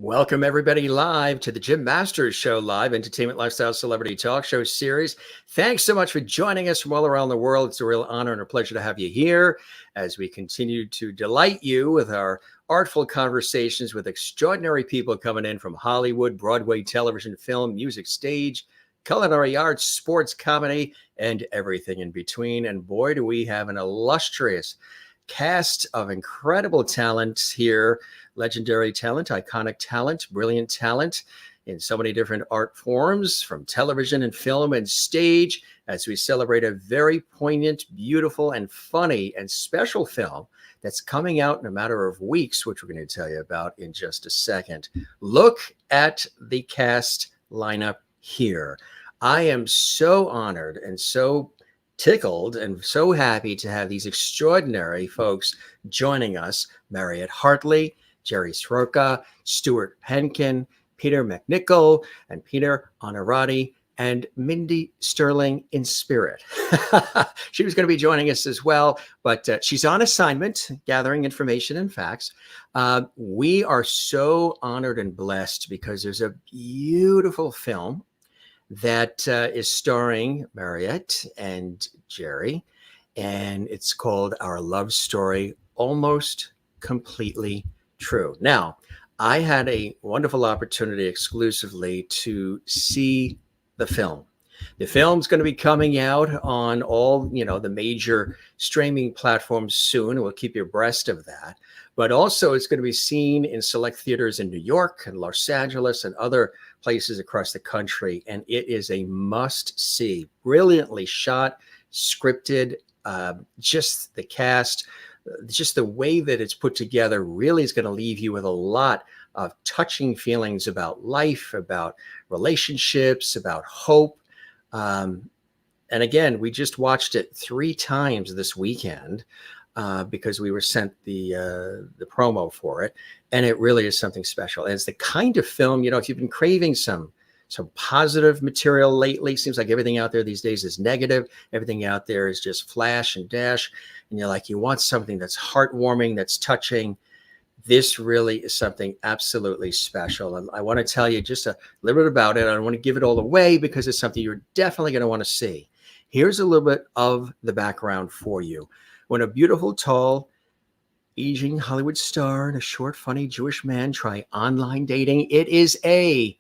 Welcome, everybody, live to the Jim Masters Show, live entertainment, lifestyle, celebrity talk show series. Thanks so much for joining us from all around the world. It's a real honor and a pleasure to have you here as we continue to delight you with our artful conversations with extraordinary people coming in from Hollywood, Broadway, television, film, music, stage, culinary arts, sports, comedy, and everything in between. And boy, do we have an illustrious cast of incredible talent here. Legendary talent, iconic talent, brilliant talent in so many different art forms, from television and film and stage, as we celebrate a very poignant, beautiful, and funny and special film that's coming out in a matter of weeks, which we're going to tell you about in just a second. Look at the cast lineup here. I am so honored and so tickled and so happy to have these extraordinary folks joining us. Mariette Hartley, Jerry Sroka, Stuart Pankin, Peter MacNicol, and Peter Onorati, and Mindy Sterling in spirit. She was going to be joining us as well, but she's on assignment, gathering information and facts. We are so honored and blessed because there's a beautiful film that is starring Mariette and Jerry, and it's called Our Love Story, Almost Completely True. Now, I had a wonderful opportunity exclusively to see the film. The film's going to be coming out on all, the major streaming platforms soon. We'll keep you abreast of that. But also it's going to be seen in select theaters in New York and Los Angeles and other places across the country. And it is a must-see. Brilliantly shot, scripted, just the cast, just the way that it's put together really is going to leave you with a lot of touching feelings about life, about relationships, about hope. And again, we just watched it 3 times this weekend because we were sent the promo for it. And it really is something special. And it's the kind of film, if you've been craving some positive material lately, seems like everything out there these days is negative. Everything out there is just flash and dash. And you're like, you want something that's heartwarming, that's touching. This really is something absolutely special. And I want to tell you just a little bit about it. I don't want to give it all away because it's something you're definitely going to want to see. Here's a little bit of the background for you. When a beautiful, tall, aging Hollywood star and a short, funny Jewish man try online dating, it is a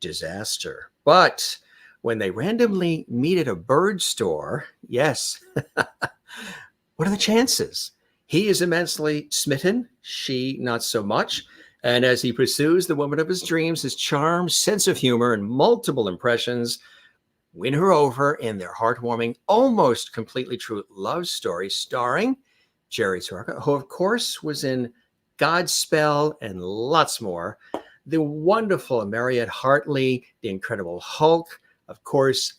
disaster. But when they randomly meet at a bird store, yes, what are the chances? He is immensely smitten, she not so much. And as he pursues the woman of his dreams, his charm, sense of humor, and multiple impressions win her over in their heartwarming, almost completely true love story starring Jerry Sroka, who of course was in Godspell and lots more. The wonderful Mariette Hartley, the Incredible Hulk, of course,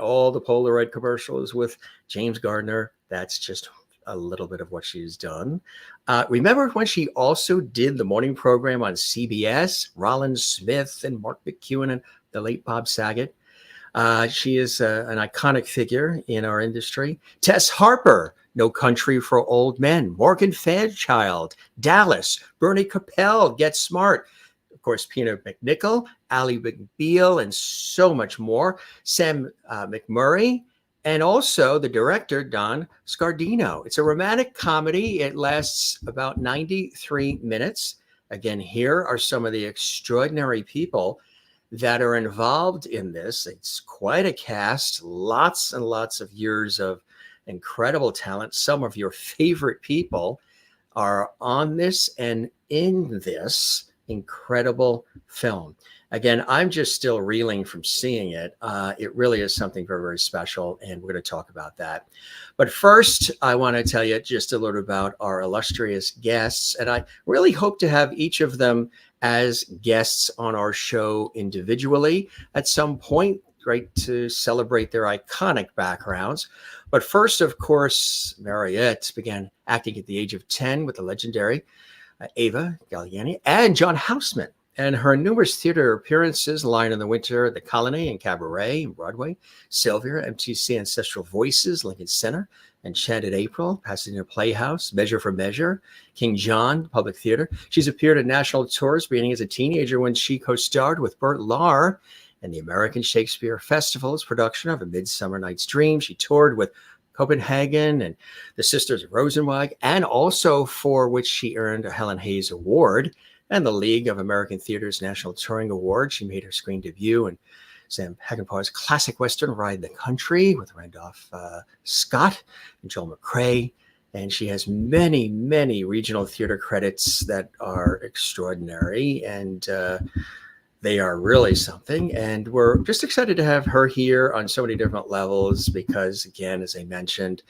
all the Polaroid commercials with James Gardner. That's just a little bit of what she's done. Remember when she also did the morning program on CBS, Rollins Smith and Mark McEwen and the late Bob Saget? She is an iconic figure in our industry. Tess Harper, No Country for Old Men. Morgan Fairchild, Dallas. Bernie Capel, Get Smart. Of course, Peter MacNicol, Ally McBeal, and so much more. Sam McMurray, and also the director, Don Scardino. It's a romantic comedy. It lasts about 93 minutes. Again, here are some of the extraordinary people that are involved in this. It's quite a cast, lots and lots of years of incredible talent. Some of your favorite people are on this and in this incredible film. Again, I'm just still reeling from seeing it. It really is something very, very special, and we're going to talk about that. But first, I want to tell you just a little about our illustrious guests, and I really hope to have each of them as guests on our show individually at some point, right, to celebrate their iconic backgrounds. But first, of course, Mariette began acting at the age of 10 with the legendary Ava Galliani and John Houseman. And her numerous theater appearances, Lion in the Winter, The Colony, and Cabaret, and Broadway, Sylvia, MTC Ancestral Voices, Lincoln Center, Enchanted April, Pasadena Playhouse, Measure for Measure, King John, Public Theater. She's appeared at national tours beginning as a teenager when she co-starred with Bert Lahr in the American Shakespeare Festival's production of A Midsummer Night's Dream. She toured with Copenhagen and the Sisters of Rosenweig, and also for which she earned a Helen Hayes Award and the League of American Theater's National Touring Award. She made her screen debut in Sam Peckinpah's classic Western, Ride the Country, with Randolph Scott and Joel McCrea. And she has many, many regional theater credits that are extraordinary, and they are really something. And we're just excited to have her here on so many different levels because, again, as I mentioned,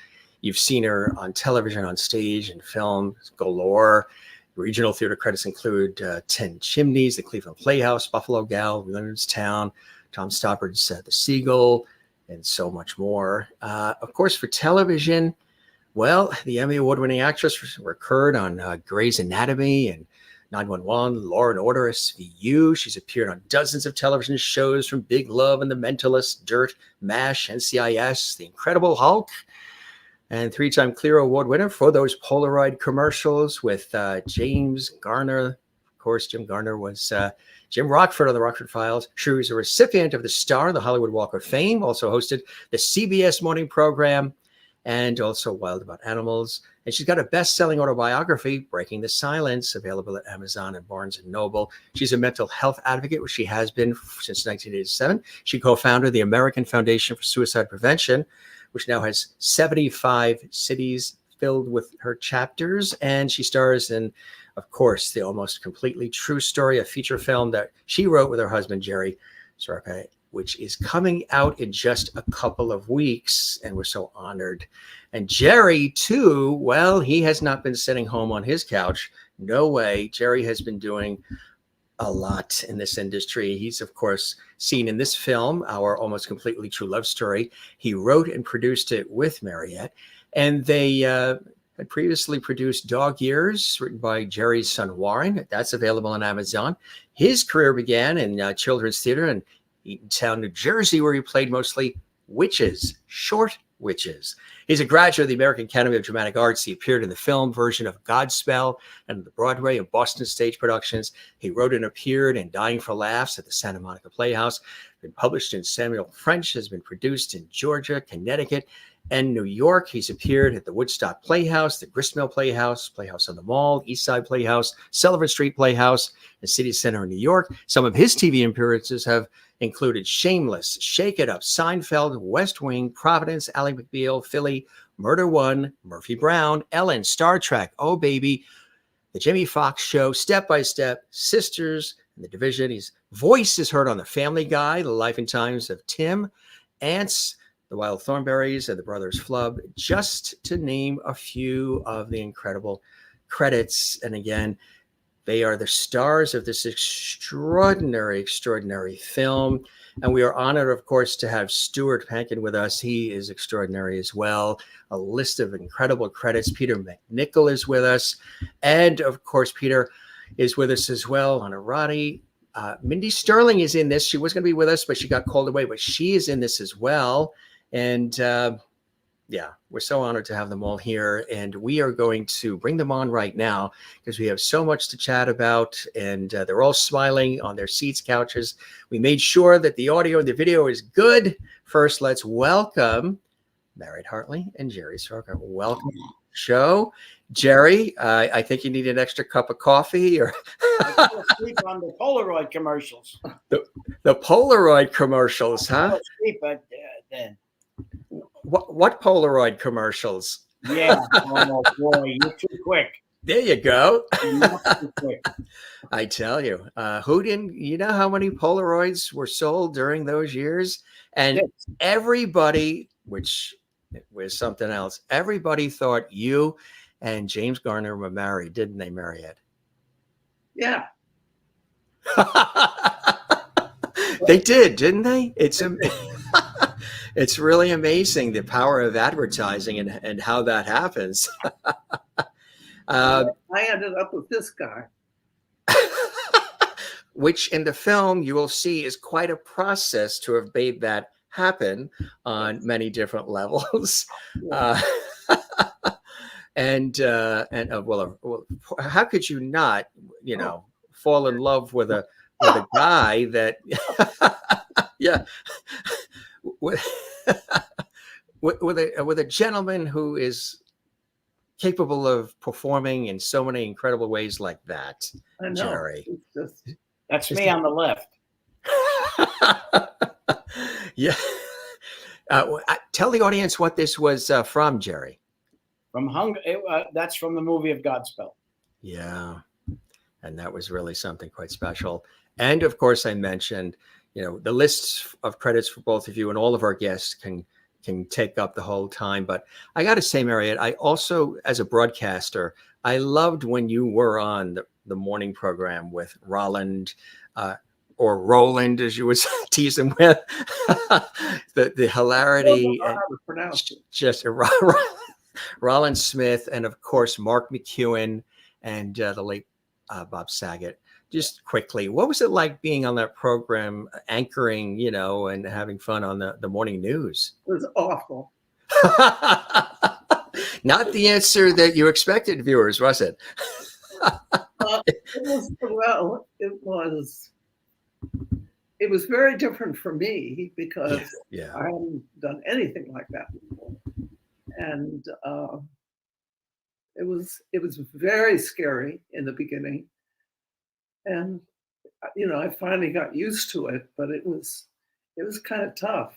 you've seen her on television, on stage, and film galore. Regional theater credits include 10 Chimneys, the Cleveland Playhouse, Buffalo Gal, Leonardstown, Tom Stoppard's The Seagull, and so much more. Of course, for television, well, the Emmy Award-winning actress recurred on Grey's Anatomy and 911, Law and Order, SVU. She's appeared on dozens of television shows from Big Love and The Mentalist, Dirt, MASH, NCIS, The Incredible Hulk, and 3-time Clio Award winner for those Polaroid commercials with James Garner. Of course, Jim Garner was Jim Rockford on The Rockford Files. She was a recipient of the Star, the Hollywood Walk of Fame, also hosted the CBS morning program, and also Wild About Animals. And she's got a best-selling autobiography, Breaking the Silence, available at Amazon and Barnes & Noble. She's a mental health advocate, which she has been since 1987. She co-founded the American Foundation for Suicide Prevention, which now has 75 cities filled with her chapters. And she stars in, of course, the Almost Completely True Story, a feature film that she wrote with her husband, Jerry Sroka, which is coming out in just a couple of weeks. And we're so honored. And Jerry, too, well, he has not been sitting home on his couch. No way. Jerry has been doing a lot in this industry. He's, of course, seen in this film, Our Almost Completely True Love Story. He wrote and produced it with Mariette. And they had previously produced Dog Years, written by Jerry's son, Warren. That's available on Amazon. His career began in children's theater in Eatontown, New Jersey, where he played mostly witches, short witches. He's a graduate of the American Academy of Dramatic Arts. He appeared in the film version of Godspell and the Broadway and Boston stage productions. He wrote and appeared in Dying for Laughs at the Santa Monica Playhouse. Been published in Samuel French, has been produced in Georgia, Connecticut, and New York. He's appeared at the Woodstock Playhouse, the Gristmill Playhouse, Playhouse on the Mall, East Side Playhouse, Sullivan Street Playhouse, and City Center in New York. Some of his TV appearances have included Shameless, Shake It Up, Seinfeld, West Wing, Providence, Ally McBeal, Philly, Murder One, Murphy Brown, Ellen, Star Trek, Oh Baby, The Jimmy Fox Show, Step by Step, Sisters, and The Division. His voice is heard on The Family Guy, The Life and Times of Tim, Ants, The Wild Thornberrys, and The Brothers Flub, just to name a few of the incredible credits. And again, they are the stars of this extraordinary, extraordinary film. And we are honored, of course, to have Stuart Pankin with us. He is extraordinary as well. A list of incredible credits. Peter MacNicol is with us. And, of course, Peter is with us as well. Onorati. Mindy Sterling is in this. She was going to be with us, but she got called away. But she is in this as well. And yeah, we're so honored to have them all here. And we are going to bring them on right now because we have so much to chat about. And they're all smiling on their seats, couches. We made sure that the audio and the video is good. First, let's welcome Mariette Hartley and Jerry Sroka. Welcome to the show. Jerry, I think you need an extra cup of coffee. Or I fell asleep on the Polaroid commercials. The Polaroid commercials, huh? I fell asleep then. What Polaroid commercials? Yeah. Oh, boy, you're too quick. There you go. You're too quick. I tell you, who didn't, you know how many Polaroids were sold during those years? And Yes. everybody, which was something else, everybody thought you and James Garner were married, didn't they, Mariette? Yeah. They did, didn't they? It's really amazing the power of advertising and how that happens. I ended up with this guy. which in the film you will see is quite a process to have made that happen on many different levels. Yeah. Well, how could you not, fall in love with a guy that, yeah, with, with a gentleman who is capable of performing in so many incredible ways like that, I know. Jerry. That's me on the left. Yeah. Tell the audience what this was from, Jerry. From Hungary. That's from the movie of Godspell. Yeah. And that was really something quite special. And of course, I mentioned, the lists of credits for both of you and all of our guests can take up the whole time. But I got to say, Mariette, I also, as a broadcaster, I loved when you were on the morning program with Roland, or Roland, as you would tease him with, the hilarity, I would pronounce it. just Roland Smith, and of course Mark McEwen and the late Bob Saget. Just quickly, what was it like being on that program, anchoring, and having fun on the morning news? It was awful. Not the answer that you expected, viewers, was it? It was very different for me because Yeah. I hadn't done anything like that before, and it was very scary in the beginning, and I finally got used to it, but it was kind of tough.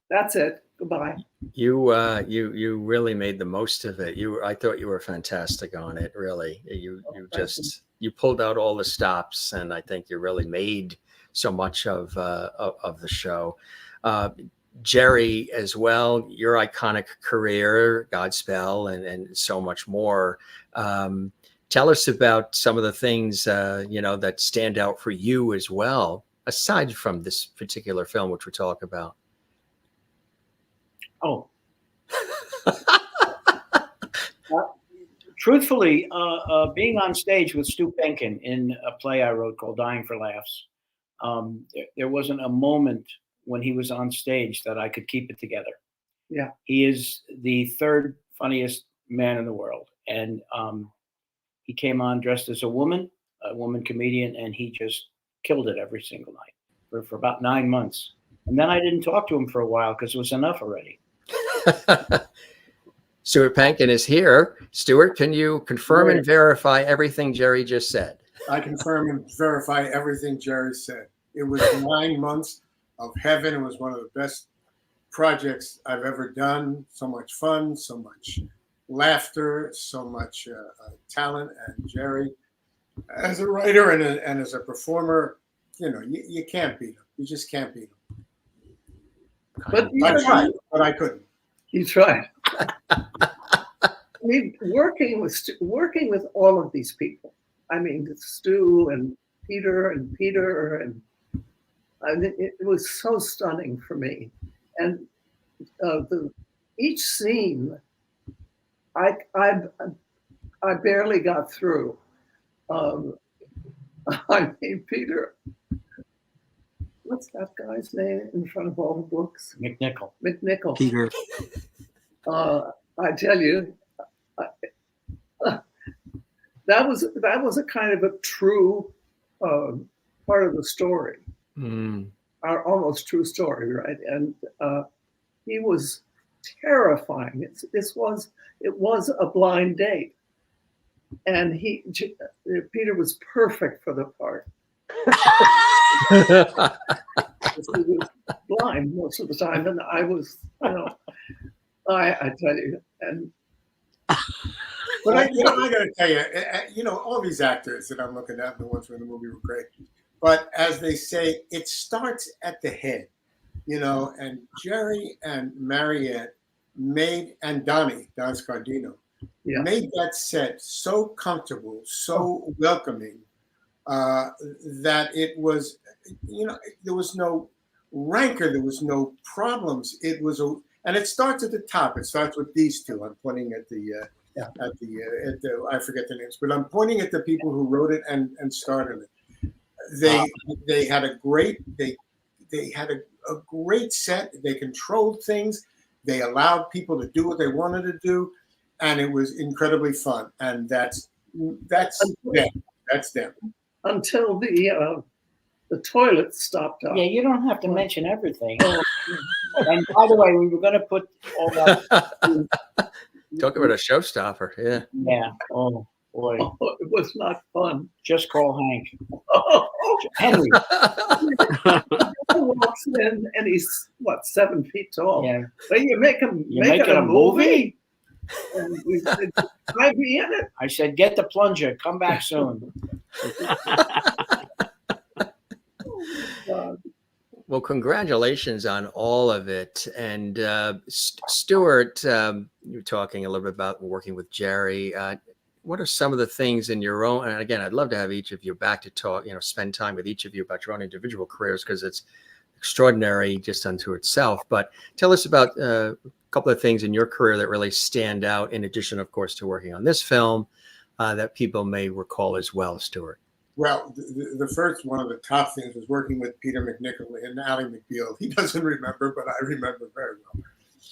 That's it. Goodbye. You really made the most of it. I thought you were fantastic on it. Really, you pulled out all the stops, and I think you really made so much of the show. Jerry, as well, your iconic career, Godspell, and so much more. Tell us about some of the things that stand out for you as well, aside from this particular film, which we're talking about. Oh. Truthfully, being on stage with Stuart Pankin in a play I wrote called Dying for Laughs, there wasn't a moment when he was on stage that I could keep it together. Yeah. He is the third funniest man in the world. And he came on dressed as a woman comedian, and he just killed it every single night for about 9 months. And then I didn't talk to him for a while because it was enough already. Stuart Pankin is here. Stuart, can you confirm and verify everything Jerry just said? I confirm and verify everything Jerry said. It was 9 months of heaven. It was one of the best projects I've ever done. So much fun, so much laughter, so much talent. And Jerry, as a writer and as a performer, you can't beat him. You just can't beat him. But I tried, but I couldn't. You tried. I mean, working with all of these people. I mean, Stu and Peter, and I mean, it was so stunning for me. And each scene, I barely got through. I mean, Peter. What's that guy's name in front of all the books? MacNicol. Peter. I tell you, that was a kind of a true part of the story, our almost true story, right? And he was terrifying. It was a blind date, and Peter was perfect for the part. He was blind most of the time, and I was, I tell you, and. But I got to tell you, all these actors that I'm looking at, the ones from the movie were great. But as they say, it starts at the head, and Jerry and Mariette and Don Scardino, made that set so comfortable, so welcoming, that it was, there was no rancor, there was no problems. And it starts at the top. It starts with these two. I'm pointing at the at the I forget the names, but I'm pointing at the people who wrote it and started it. They had a great a great set. They controlled things. They allowed people to do what they wanted to do, and it was incredibly fun. And that's them. That's them. Until the toilets stopped up. Yeah, you don't have to mention everything. And by the way, we were going to put all that. Talk about a showstopper. Yeah. Yeah. Oh boy, It was not fun. just call Hank. Oh, Henry. he walks in and he's 7 feet tall. Yeah. So you making a movie? And we said, "Can I be in it?" I said, get the plunger. Come back soon. Well, congratulations on all of it. And Stuart, you were talking a little bit about working with Jerry. What are some of the things in your own, and again, I'd love to have each of you back to talk, spend time with each of you about your own individual careers, because it's extraordinary just unto itself. But tell us about a couple of things in your career that really stand out, in addition, of course, to working on this film, that people may recall as well, Stuart. Well, the first one of the top things was working with Peter MacNicol and Ally McBeal. He doesn't remember, but I remember very well.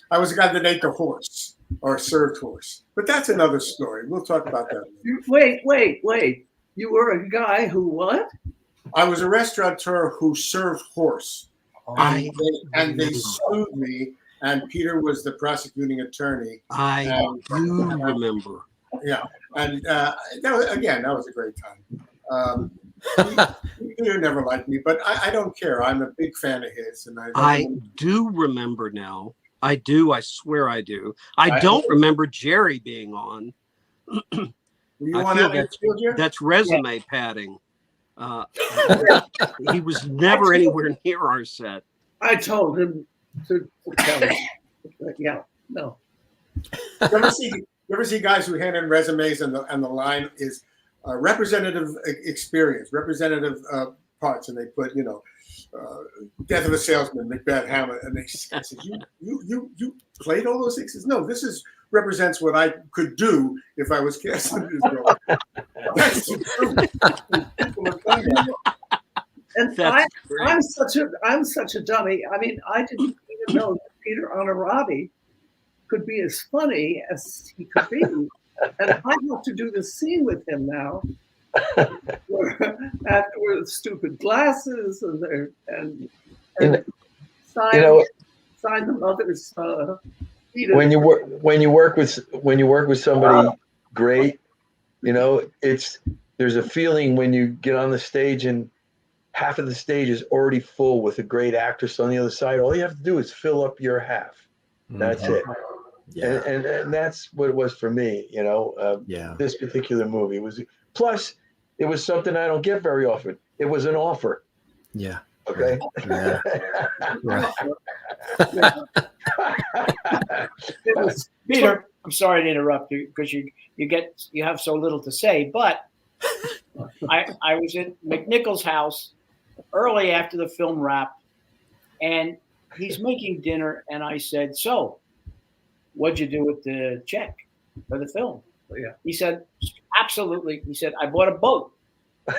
I was the guy that ate the horse, or served horse. But that's another story. We'll talk about that later. Wait. You were a guy who what? I was a restaurateur who served horse. And they sued me, and Peter was the prosecuting attorney. I do remember. Yeah. And that was a great time. Peter never liked me, but I don't care. I'm a big fan of his. And I do remember now. I do. I swear I do. I don't remember Jerry being on. That's resume padding. He was never anywhere near our set. I told him to tell him. Yeah, no. You ever see guys who hand in resumes and the line is representative experience, representative parts, and they put, Death of a Salesman, Macbeth, Hamlet, and they said, you played all those things? No, this represents what I could do if I was cast in this role. That's the truth. And I'm such a dummy. I mean, I didn't even know that Peter Onorati could be as funny as he could be. And I have to do this scene with him now. After with stupid glasses and sign the mother's. When you work with somebody great, there's a feeling when you get on the stage and half of the stage is already full with a great actress on the other side. All you have to do is fill up your half. That's it. Yeah. And that's what it was for me. This particular movie was. Plus, it was something I don't get very often. It was an offer. Yeah. Okay. Yeah. Right. Peter, I'm sorry to interrupt you because you have so little to say, but I was at MacNicol's house early after the film wrapped, and he's making dinner, and I said, "So, what'd you do with the check for the film?" Yeah. He said, "Absolutely." He said, "I bought a boat." He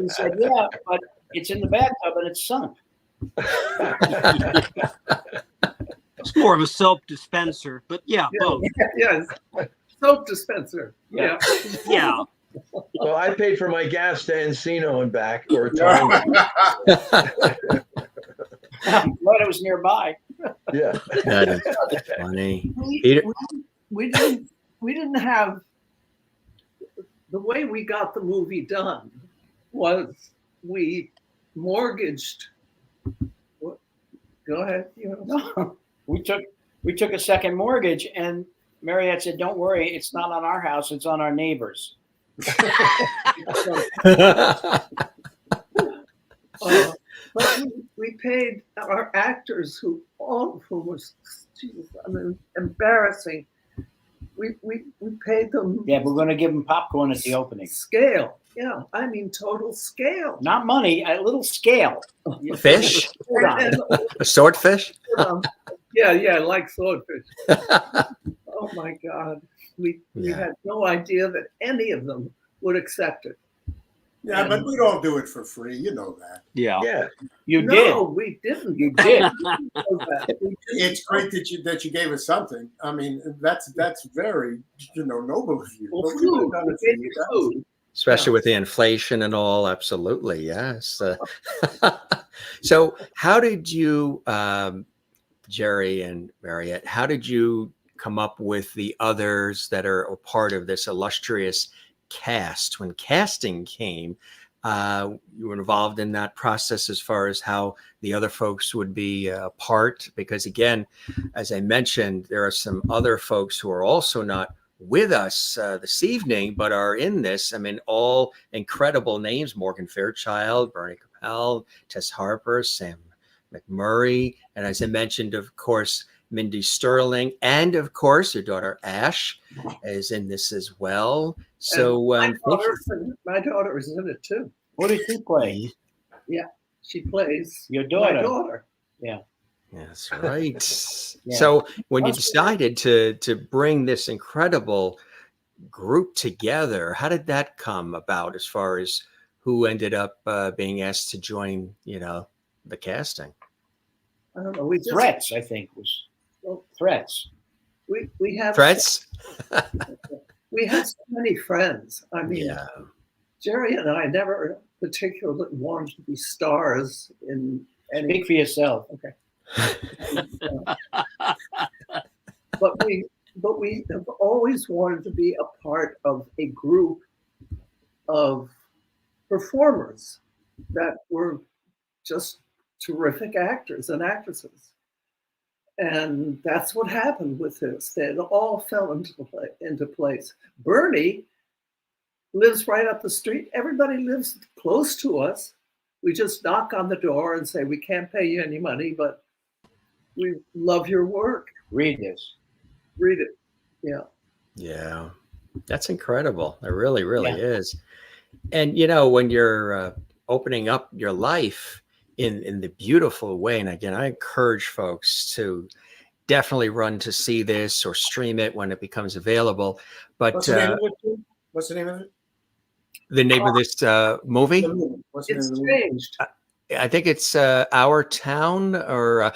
said, "Yeah, but it's in the bathtub and it's sunk." It's more of a soap dispenser, but both. Yes. Soap dispenser. Yeah. Yeah. Well, I paid for my gas to Encino and back, or a time. Glad it was nearby. Yeah. That is funny. We didn't have the way we got the movie done was we mortgaged. Go ahead. No, we took a second mortgage, and Mariette said, "Don't worry, it's not on our house; it's on our neighbors." But we paid our actors, all of whom was, embarrassing. We paid them. Yeah, we're going to give them popcorn at the opening. Scale. Yeah, I mean total scale. Not money, a little scale. Fish? A swordfish? Yeah, like swordfish. Oh my God. We Yeah. had no idea that any of them would accept it. Yeah, but we don't do it for free. You know that. Yeah. Yeah. You No, we didn't. You did. It's great that you gave us something. I mean, that's very noble of you. Well, But we would food. have done it We for gave you you guys. food. Especially with the inflation and all. Absolutely. Yes. So how did you, Jerry and Mariette, how did you come up with the others that are a part of this illustrious cast? When casting came, you were involved in that process as far as how the other folks would be a part, because again, as I mentioned, there are some other folks who are also not with us this evening, but are in this. I mean, all incredible names: Morgan Fairchild, Bernie Capel, Tess Harper, Sam McMurray, and as I mentioned, of course, Mindy Sterling, and of course, your daughter Ash is in this as well. So my daughter is in it too. What did she play? Yeah, she plays Your daughter. my daughter. Yeah. That's right. Yeah. So when you decided to bring this incredible group together, how did that come about as far as who ended up being asked to join, the casting? I don't know. We just, Threats, I think, was Threats. we have Threats? we have so many friends. I mean, Yeah. Jerry and I never particularly wanted to be stars in any. Speak for yourself. Okay. But we have always wanted to be a part of a group of performers that were just terrific actors and actresses. And that's what happened with this. It all fell into place. Bernie lives right up the street. Everybody lives close to us. We just knock on the door and say, we can't pay you any money, but we love your work. Read this. Read it. Yeah. Yeah. That's incredible. It really, really Yeah. is. And, when you're opening up your life in the beautiful way, and again, I encourage folks to definitely run to see this or stream it when it becomes available. But What's the name of it? What's the name of it? the name of this movie? What's the name It's of the movie? changed. I think it's Our Town or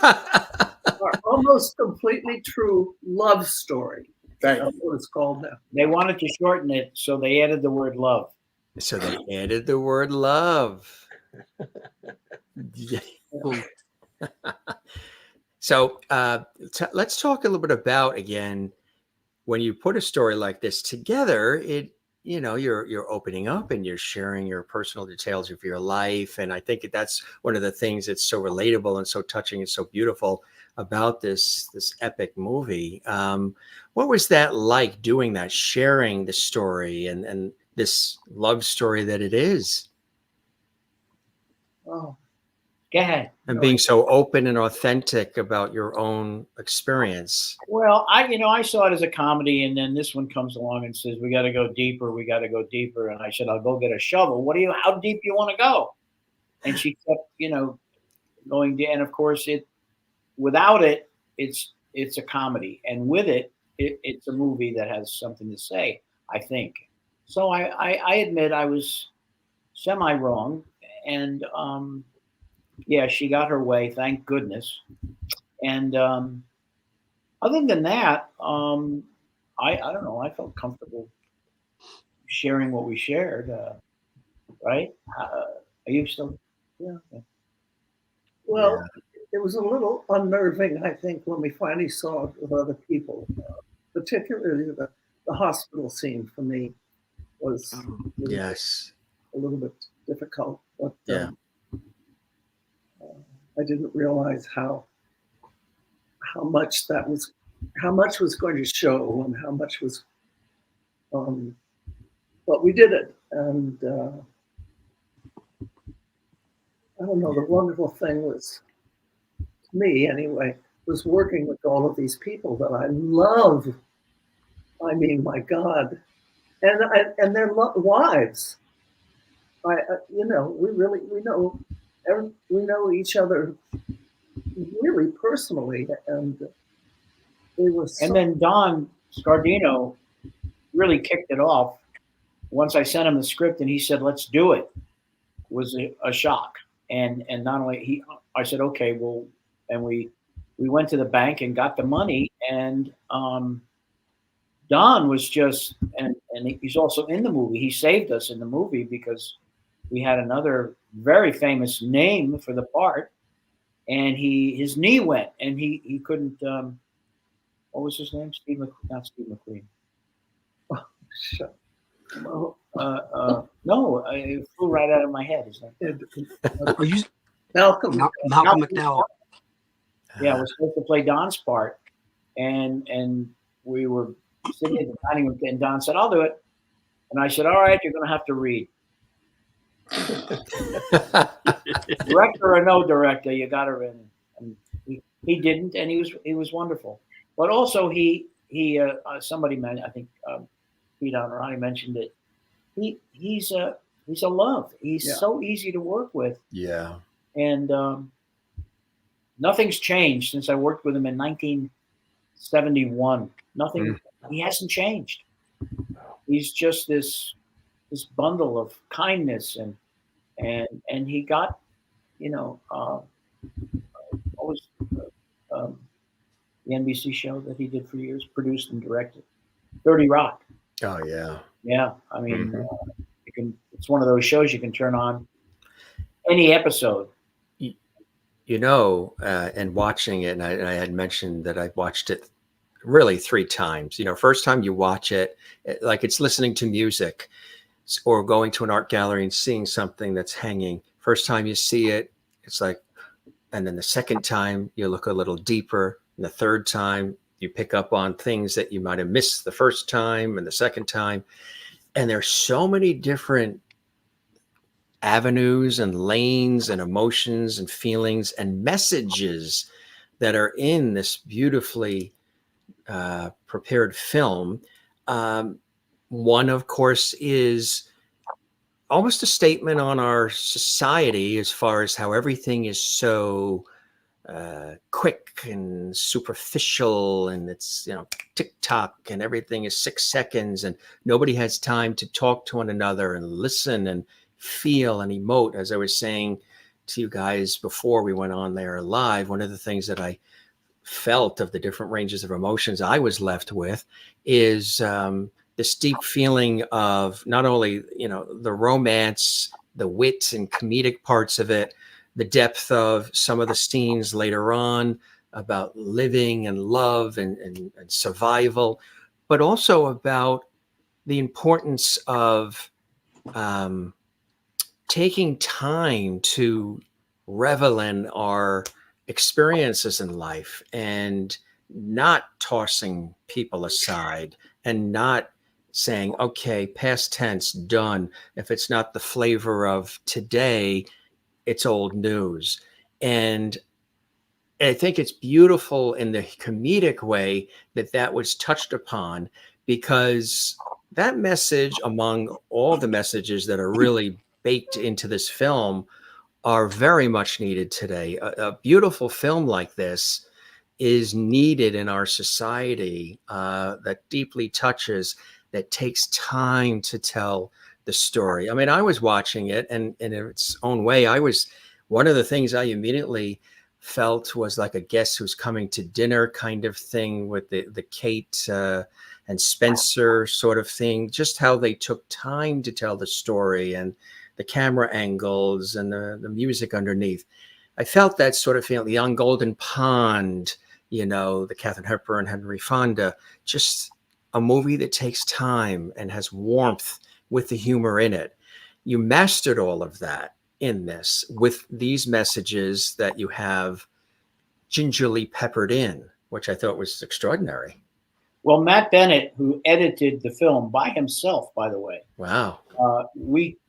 Our almost completely true love story. Thank That's you. what it's called now. They wanted to shorten it, so they added the word love. So they added the word love. Yeah. So let's talk a little bit about, again, when you put a story like this together, you're opening up and you're sharing your personal details of your life. And I think that's one of the things that's so relatable and so touching and so beautiful about this epic movie. What was that like, doing that, sharing the story and this love story that it is? Oh, Go ahead. And being so open and authentic about your own experience. Well, I saw it as a comedy, and then this one comes along and says, "We got to go deeper. We got to go deeper." And I said, "I'll go get a shovel. How deep you want to go?" And she kept, going. And of course, without it, it's a comedy, and with it, it's a movie that has something to say, I think. So I admit I was semi wrong, and yeah, she got her way, thank goodness. And other than that, I don't know. I felt comfortable sharing what we shared. Right? Are you still? Yeah. well, it was a little unnerving, I think, when we finally saw it with other people. Particularly the hospital scene for me was Yes. a little bit difficult. But Yeah. I didn't realize how much was going to show and how much was. But we did it, and I don't know. The wonderful thing was, to me anyway, was working with all of these people that I love. I mean, my God, and their wives. We know each other really personally, and It was And then Don Scardino really kicked it off. Once I sent him the script and he said, "Let's do it," was a shock. And not only I said, "Okay, well," and we went to the bank and got the money. And Don was just, and he's also in the movie. He saved us in the movie because we had another very famous name for the part, and his knee went, and he couldn't. What was his name? Not Steve McQueen. No, it flew right out of my head. His name. Are you Malcolm. Malcolm McDowell? Yeah, we're supposed to play Don's part, and we were sitting at the dining room, and Don said, "I'll do it," and I said, "All right, you're going to have to read." Director or no director, you got to read. And he didn't, and he was wonderful. But also he somebody mentioned, I think Pete Onorati mentioned it. He's a love. He's so easy to work with. Yeah. And nothing's changed since I worked with him in 1971. Nothing. He hasn't changed. He's just this bundle of kindness and he got, what was the NBC show that he did for years, produced and directed, 30 Rock. Oh yeah. Yeah, I mean, it's one of those shows you can turn on any episode. And watching it, and I had mentioned that I watched it really 3 times. First time you watch it, like it's listening to music or going to an art gallery and seeing something that's hanging. First time you see it, it's like, and then the second time you look a little deeper, and the third time you pick up on things that you might have missed the first time and the second time. And there's so many different avenues and lanes and emotions and feelings and messages that are in this beautifully prepared film. One, of course, is almost a statement on our society as far as how everything is so quick and superficial, and it's TikTok, and everything is 6 seconds, and nobody has time to talk to one another and listen and feel and emote. As I was saying to you guys before we went on there live, one of the things that I felt of the different ranges of emotions I was left with is this deep feeling of not only the romance, the wit and comedic parts of it, the depth of some of the scenes later on about living and love and survival, but also about the importance of taking time to revel in our experiences in life and not tossing people aside and not saying, okay, past tense, done. If it's not the flavor of today, it's old news. And I think it's beautiful in the comedic way that was touched upon, because that message, among all the messages that are really baked into this film, are very much needed today. A beautiful film like this is needed in our society, that deeply touches, that takes time to tell the story. I mean, I was watching it, and in its own way, one of the things I immediately felt was like a guest who's coming to dinner kind of thing, with the Kate and Spencer sort of thing, just how they took time to tell the story and the camera angles and the music underneath. I felt that sort of feeling, the On Golden Pond, the Katharine Hepburn, Henry Fonda, just a movie that takes time and has warmth with the humor in it. You mastered all of that in this with these messages that you have gingerly peppered in, which I thought was extraordinary. Well, Matt Bennett, who edited the film by himself, by the way. Wow.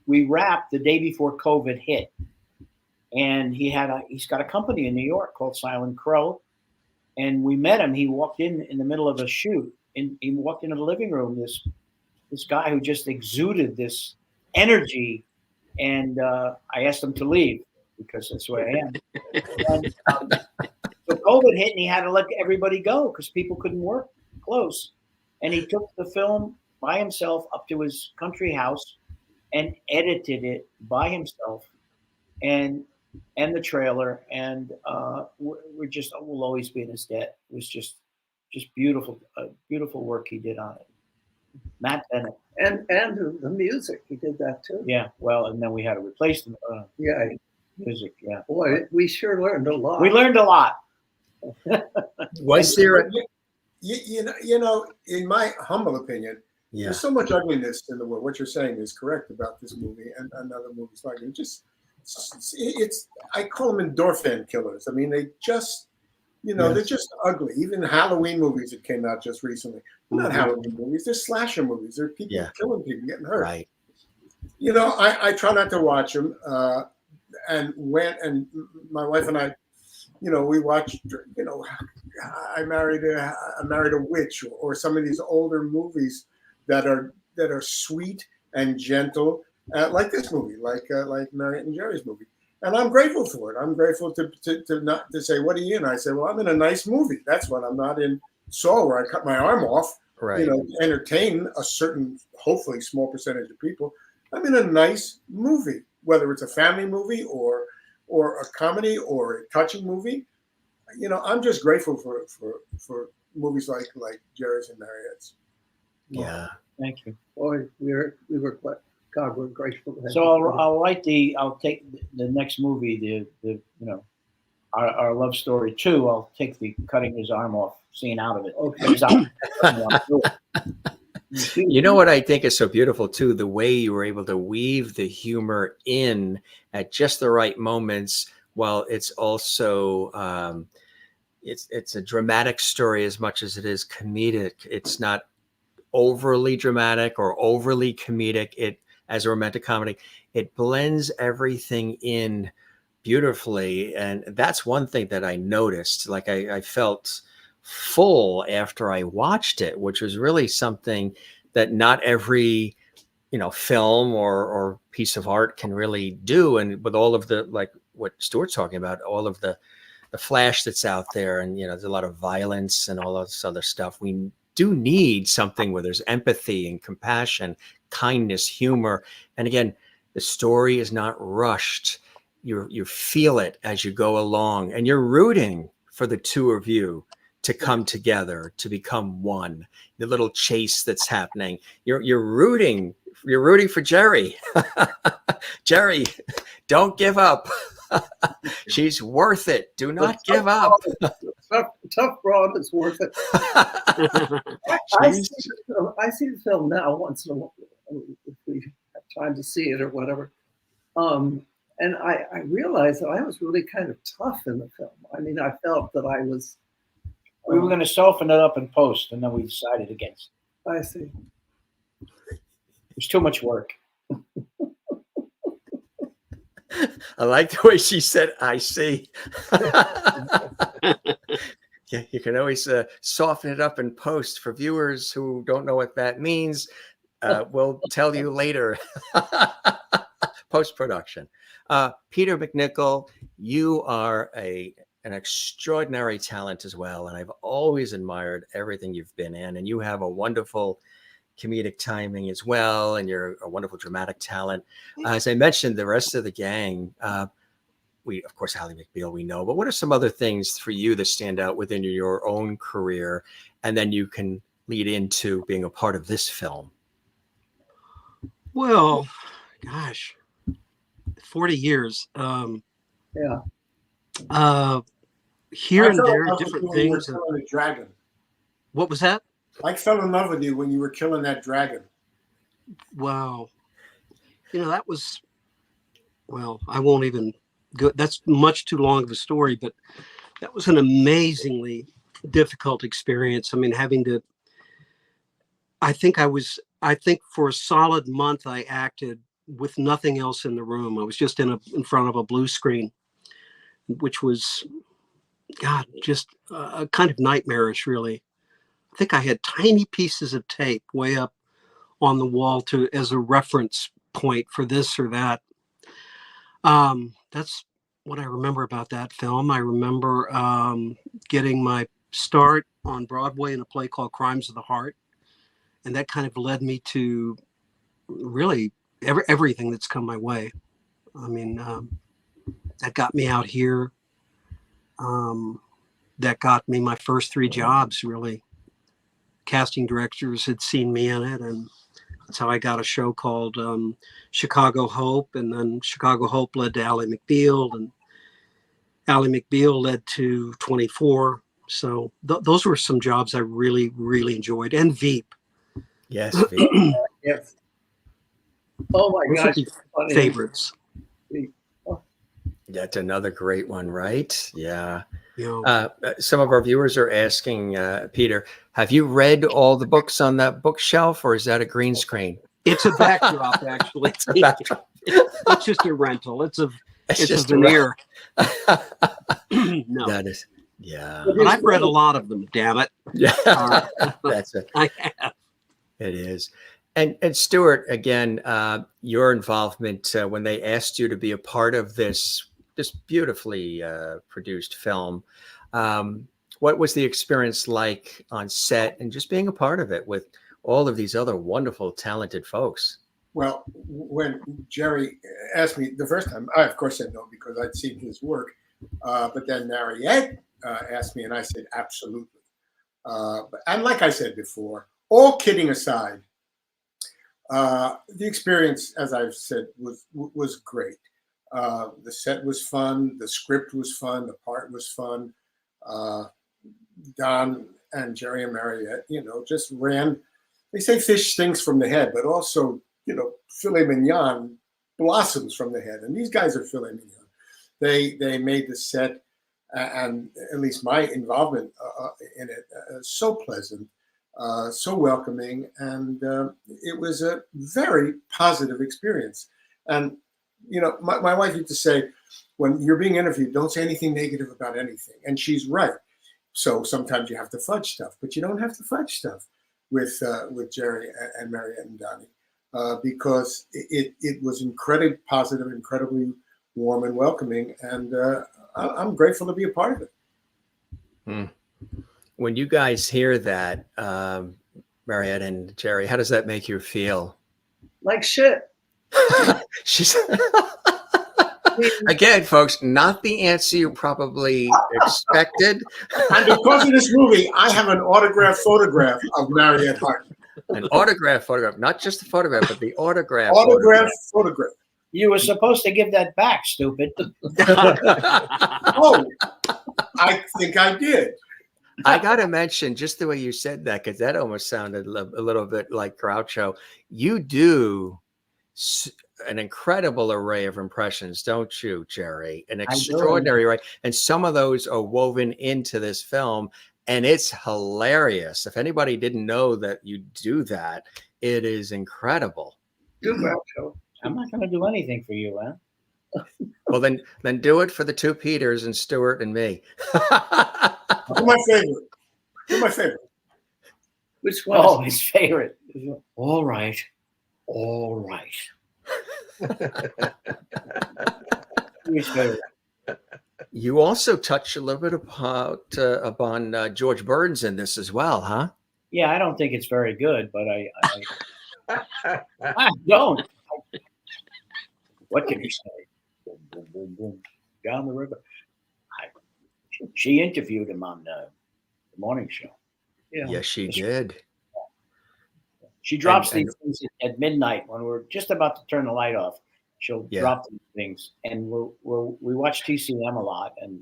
We wrapped the day before COVID hit, and he's got a company in New York called Silent Crow, and we met him. He walked in the middle of a shoot, and he walked into the living room. This guy who just exuded this energy, and I asked him to leave because that's who I am. And, so COVID hit and he had to let everybody go because people couldn't work close. And he took the film by himself up to his country house and edited it by himself, and the trailer. And we'll always be in his debt. It was just beautiful, beautiful work he did on it. Matt Bennett. And the music, he did that too. Yeah, well, and then we had to replace the music. Yeah, boy, we sure learned a lot. We learned a lot. Was there? You know, in my humble opinion, there's so much ugliness in the world. What you're saying is correct about this movie and other movies like it. It's I call them endorphin killers. I mean, they just, they're just ugly. Even Halloween movies that came out just recently. They're not Halloween movies. They're slasher movies. They're people killing people, getting hurt. Right. I try not to watch them. And my wife and I, we watched, I married a witch, or some of these older movies that are sweet and gentle, like this movie, like Mariette and Jerry's movie. And I'm grateful for it. I'm grateful to say, what are you in? I say, well, I'm in a nice movie. That's what I'm not in Saw, where I cut my arm off, to entertain a certain, hopefully small percentage of people. I'm in a nice movie, whether it's a family movie or a comedy or a touching movie. I'm just grateful for movies like Jerry's and Mariette's. Yeah. Thank you. Boy, we're God, we're grateful. So I'll take the next movie, our love story 2. I'll take the cutting his arm off scene out of it. Okay. You know what I think is so beautiful too? The way you were able to weave the humor in at just the right moments, while it's also it's a dramatic story as much as it is comedic. It's not overly dramatic or overly comedic. It, as a romantic comedy, it blends everything in beautifully. And that's one thing that I noticed. Like I felt full after I watched it, which was really something that not every, film or piece of art can really do. And with all of the, like what Stuart's talking about, all of the flash that's out there, and, there's a lot of violence and all this other stuff. We do need something where there's empathy and compassion, kindness, humor. And again, the story is not rushed. You feel it as you go along, and you're rooting for the two of you to come together, to become one. The little chase that's happening, you're rooting for Jerry. Jerry, don't give up. She's worth it. Do not give up. Tough broad is worth it. I see the film now once in a while if we have time to see it or whatever. And I realized that I was really kind of tough in the film. I mean, I felt that I was. We were going to soften it up in post, and then we decided against it. I see. It was too much work. I like the way she said, I see. Yeah, you can always soften it up in post. For viewers who don't know what that means, we'll tell you later. Post-production. Peter MacNicol, you are an extraordinary talent as well. And I've always admired everything you've been in. And you have a wonderful comedic timing as well. And you're a wonderful dramatic talent. As I mentioned, the rest of the gang, we, of course, Ally McBeal, we know, but what are some other things for you that stand out within your own career? And then you can lead into being a part of this film. Well, gosh, 40 years. Yeah. Here and there, different things. A dragon. What was that? I fell in love with you when you were killing that dragon. Wow. That was, well, I won't even go. That's much too long of a story, but that was an amazingly difficult experience. I mean, I think for a solid month, I acted with nothing else in the room. I was just in front of a blue screen, which was, God, just kind of nightmarish, really. I think I had tiny pieces of tape way up on the wall as a reference point for this or that. That's what I remember about that film. I remember getting my start on Broadway in a play called Crimes of the Heart. And that kind of led me to really everything that's come my way. I mean, that got me out here. That got me my first 3 jobs, really. Casting directors had seen me in it, and that's how I got a show called Chicago Hope, and then Chicago Hope led to Ally McBeal, and Ally McBeal led to 24. So those were some jobs I really, really enjoyed, and Veep. Yes, Veep. Yes. Oh my Those gosh. are favorites. That's another great one, right? Yeah. You know, Some of our viewers are asking, Peter, have you read all the books on that bookshelf, or is that a green screen? it's a backdrop, actually. It's a backdrop. It's just a rental. It's a veneer. No, That is, yeah. but I've read a lot of them. Damn it. Yeah. That's it. I have. It is. And Stuart, again, your involvement when they asked you to be a part of this beautifully produced film, what was the experience like on set and just being a part of it with all of these other wonderful, talented folks? Well, when Jerry asked me the first time, I of course said no because I'd seen his work. But then Mariette asked me, and I said absolutely. And like I said before, all kidding aside, the experience, as I've said, was great. The set was fun. The script was fun. The part was fun. Don and Jerry and Mariette, just ran. They say fish stinks from the head, but also, filet mignon blossoms from the head. And these guys are filet mignon. They made the set, and at least my involvement in it, so pleasant, so welcoming, and it was a very positive experience. And my wife used to say, when you're being interviewed, don't say anything negative about anything. And she's right. So sometimes you have to fudge stuff, but you don't have to fudge stuff with Jerry and Mariette and Donnie, because it was incredibly positive, incredibly warm and welcoming. And I'm grateful to be a part of it. Hmm. When you guys hear that, Mariette and Jerry, how does that make you feel? Like shit. She's again, folks, not the answer you probably expected. And because of this movie, I have an autographed photograph of Mariette Hartley. An autograph photograph, not just the photograph, but the autograph. Photograph. You were supposed to give that back, stupid. Oh, I think I did. I got to mention just the way you said that, because that almost sounded a little bit like Groucho. You do an incredible array of impressions, don't you, Jerry? An extraordinary array. And some of those are woven into this film, and it's hilarious. If anybody didn't know that you do that, it is incredible. Do Groucho. I'm not going to do anything for you, huh? Well, then do it for the 2 Peters and Stuart and me. You're my favorite. You're my favorite. Which one? Oh, his favorite. All right. All right. His favorite. You also touch a little bit upon George Burns in this as well, huh? Yeah, I don't think it's very good, but I don't. What can you say? Boom, boom, boom, boom. Down the river. She interviewed him on the morning show. Yeah. Yes, she did. She drops these things at midnight when we're just about to turn the light off. She'll drop these things, and we watch TCM a lot, and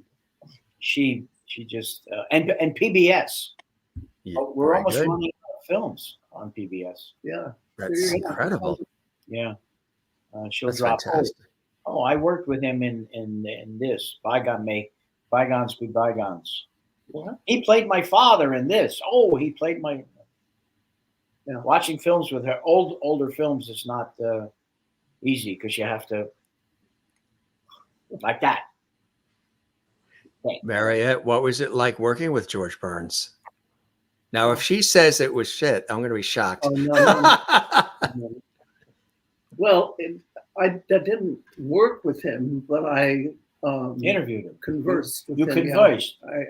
she just and PBS. Yeah, we're almost running out of films on PBS. Yeah, that's incredible. Yeah, she'll drop. Oh, I worked with him in this. Bygones be bygones. What? He played my father in this. Oh, he played my. Watching films with her, older films is not easy because you have to like that. Okay. Mariette, what was it like working with George Burns? Now, if she says it was shit, I'm going to be shocked. Oh, no. Well, I didn't work with him, but I Interviewed. conversed with You him. conversed. I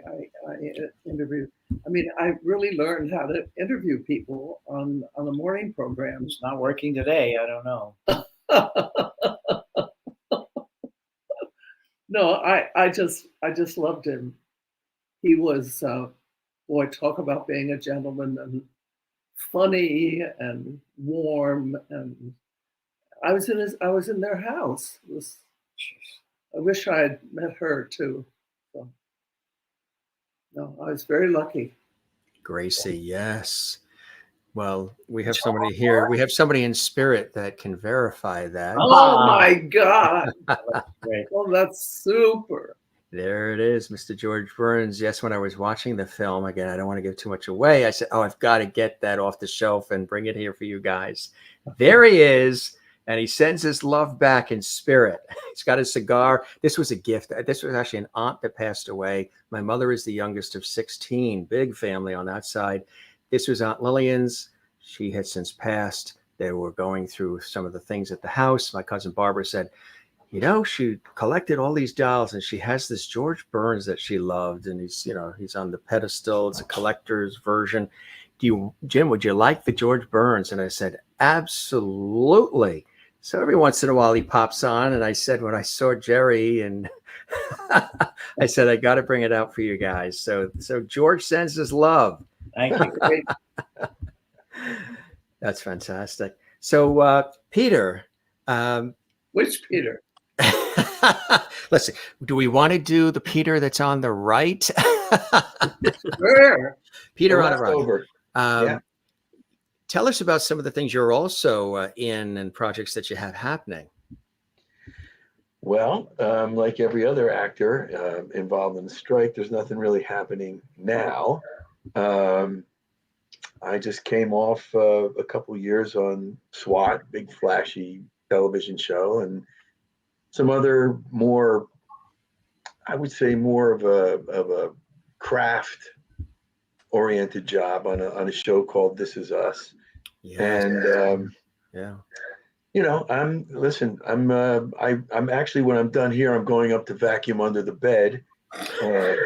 interviewed. I mean, I really learned how to interview people on the morning programs. It's not working today. I don't know. No, I just loved him. He was, boy, talk about being a gentleman and funny and warm. And I was in their house. I wish I had met her too. So, no, I was very lucky. Gracie, yes. Well, we have somebody here. We have somebody in spirit that can verify that. Oh my God. Great. Oh, that's super. There it is, Mr. George Burns. Yes, when I was watching the film, again, I don't want to give too much away. I said, oh, I've got to get that off the shelf and bring it here for you guys. There he is. And he sends his love back in spirit. He's got a cigar. This was a gift. This was actually an aunt that passed away. My mother is the youngest of 16, big family on that side. This was Aunt Lillian's. She had since passed. They were going through some of the things at the house. My cousin Barbara said, you know, she collected all these dolls and she has this George Burns that she loved. And he's, you know, he's on the pedestal. It's a collector's version. Jim, would you like the George Burns? And I said, absolutely. So every once in a while he pops on, and I said, when I saw Jerry, and I said, I got to bring it out for you guys. So George sends his love. Thank you. That's fantastic. So Peter. Which Peter? Let's see. Do we want to do the Peter that's on the right? Where? Peter on the right. Over. Yeah. Tell us about some of the things you're also in and projects that you have happening. Well, like every other actor involved in the strike, there's nothing really happening now. I just came off a couple years on SWAT, big flashy television show, and some other more, I would say, more of a craft oriented job on a show called This Is Us. Yeah. And yeah. You know, I'm actually, when I'm done here, I'm going up to vacuum under the bed. So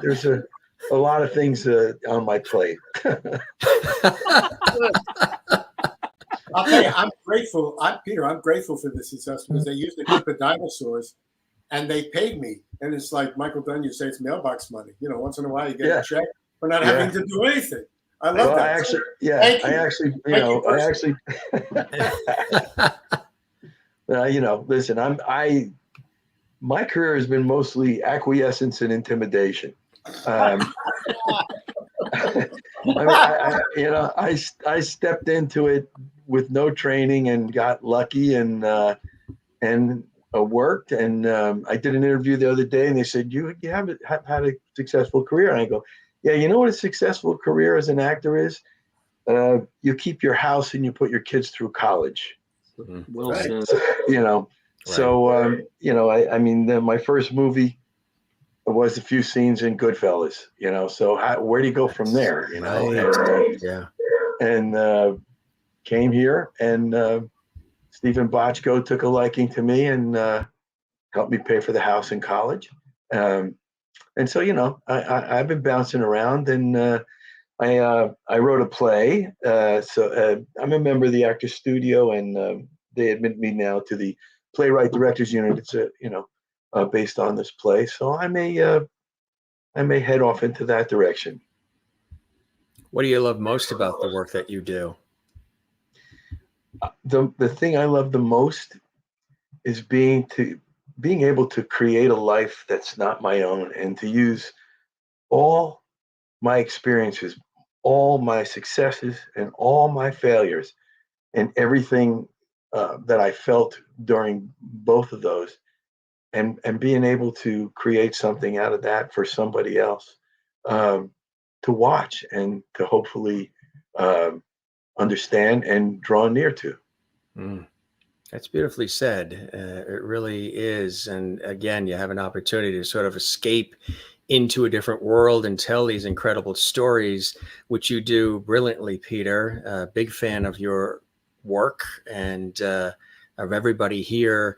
there's a lot of things on my plate. I'll tell you, I'm grateful. Peter, I'm grateful for This Is Us because they used a group of dinosaurs and they paid me. And it's like Michael Dunn, you say it's mailbox money. You know, once in a while you get a check for not having to do anything. I love that. Listen, my career has been mostly acquiescence and intimidation. I stepped into it with no training and got lucky and worked. And I did an interview the other day and they said, you have had a successful career. And I go, yeah, you know what a successful career as an actor is? You keep your house and you put your kids through college. Well said. I mean, my first movie was a few scenes in Goodfellas, so where do you go from there, And came here and Stephen Bochco took a liking to me and helped me pay for the house in college. And so, I've been bouncing around and I wrote a play. So I'm a member of the Actors Studio and they admit me now to the Playwright Directors Unit. It's based on this play. So I may head off into that direction. What do you love most about the work that you do? The thing I love the most is being able to create a life that's not my own and to use all my experiences, all my successes and all my failures and everything that I felt during both of those and being able to create something out of that for somebody else to watch and to hopefully understand and draw near to. That's beautifully said. It really is. And again, you have an opportunity to sort of escape into a different world and tell these incredible stories, which you do brilliantly, Peter. Big fan of your work and of everybody here.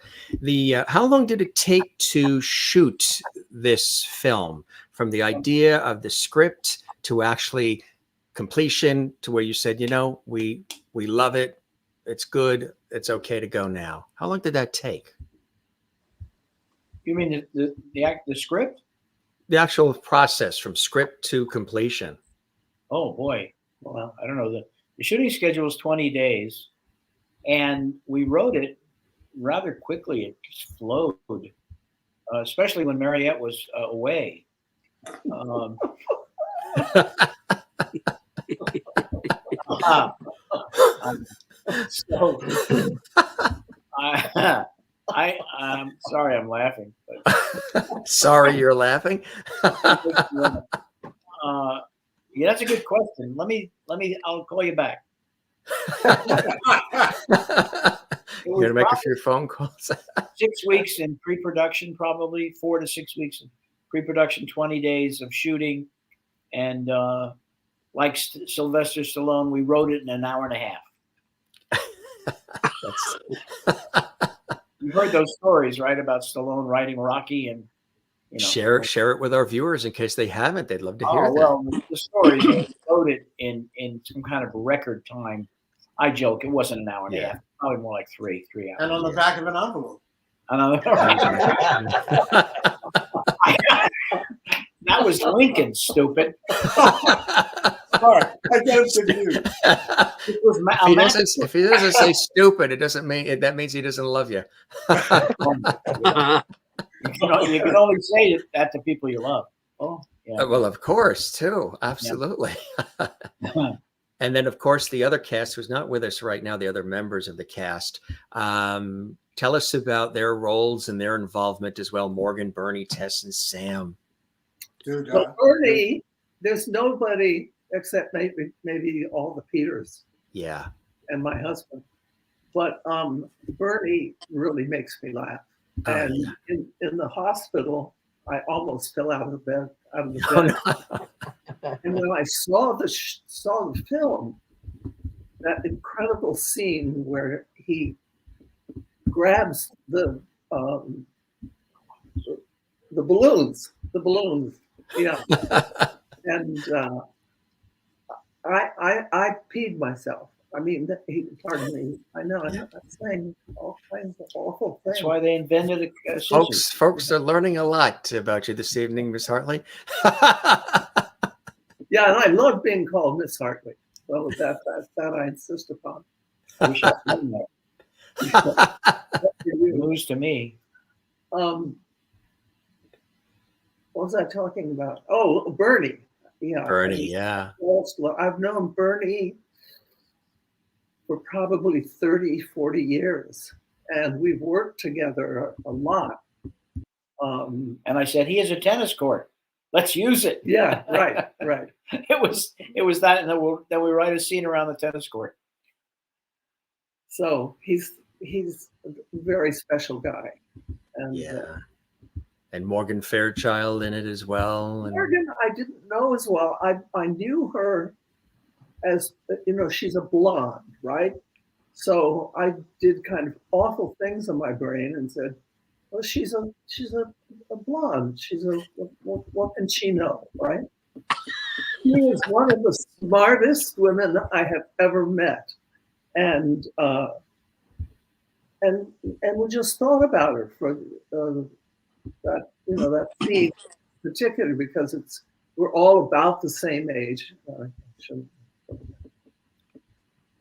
How long did it take to shoot this film, from the idea of the script to actually completion, to where you said, we love it, it's good, it's okay to go now? How long did that take? You mean the script? The actual process from script to completion. Oh boy. Well, I don't know. The shooting schedule was 20 days, and we wrote it rather quickly. It just flowed, especially when Mariette was away. So I'm sorry, I'm laughing. But Sorry, you're laughing. Yeah, that's a good question. I'll call you back. You're gonna make a few phone calls. 6 weeks in pre-production, probably 4 to 6 weeks in pre-production, 20 days of shooting, and like Sylvester Stallone, we wrote it in an hour and a half. You've heard those stories, right, about Stallone writing Rocky, and share it with our viewers in case they haven't. They'd love to hear that. Well, the stories we wrote it in some kind of record time. I joke, it wasn't an hour and a half, probably more like three hours. And on the back of an envelope. That was Lincoln, stupid. Sorry, I get it confused. If he doesn't say stupid, it doesn't mean that means he doesn't love you. You can only say that to people you love. Oh, yeah. Well, of course, too. Absolutely. Yeah. And then, of course, the other cast who's not with us right now, the other members of the cast. Tell us about their roles and their involvement as well. Morgan, Bernie, Tess, and Sam. Dude, Well, Bernie, there's nobody except maybe all the Peters. Yeah. And my husband. But Bernie really makes me laugh. And in the hospital, I almost fell out of the bed. No. And when I saw the film, that incredible scene where he grabs the balloons, yeah, and I peed myself. I mean, pardon me. I know I'm saying all kinds of awful things. That's why they invented a folks are learning a lot about you this evening, Miss Hartley. Yeah, and I love being called Miss Hartley. Well, that I insist upon. We should learn that. News to me. What was I talking about? Oh, Bernie. Yeah. Bernie, yeah. I've known Bernie for probably 30, 40 years. And we've worked together a lot. And I said, he has a tennis court. Let's use it. Yeah, right. It was that, and then we write a scene around the tennis court. So he's a very special guy. And, and Morgan Fairchild in it as well. Morgan, I didn't know as well. I knew her as, she's a blonde, right? So I did kind of awful things in my brain and said, well, she's a blonde. What can she know, right? She is one of the smartest women I have ever met, and we just thought about her for that scene, particularly because we're all about the same age.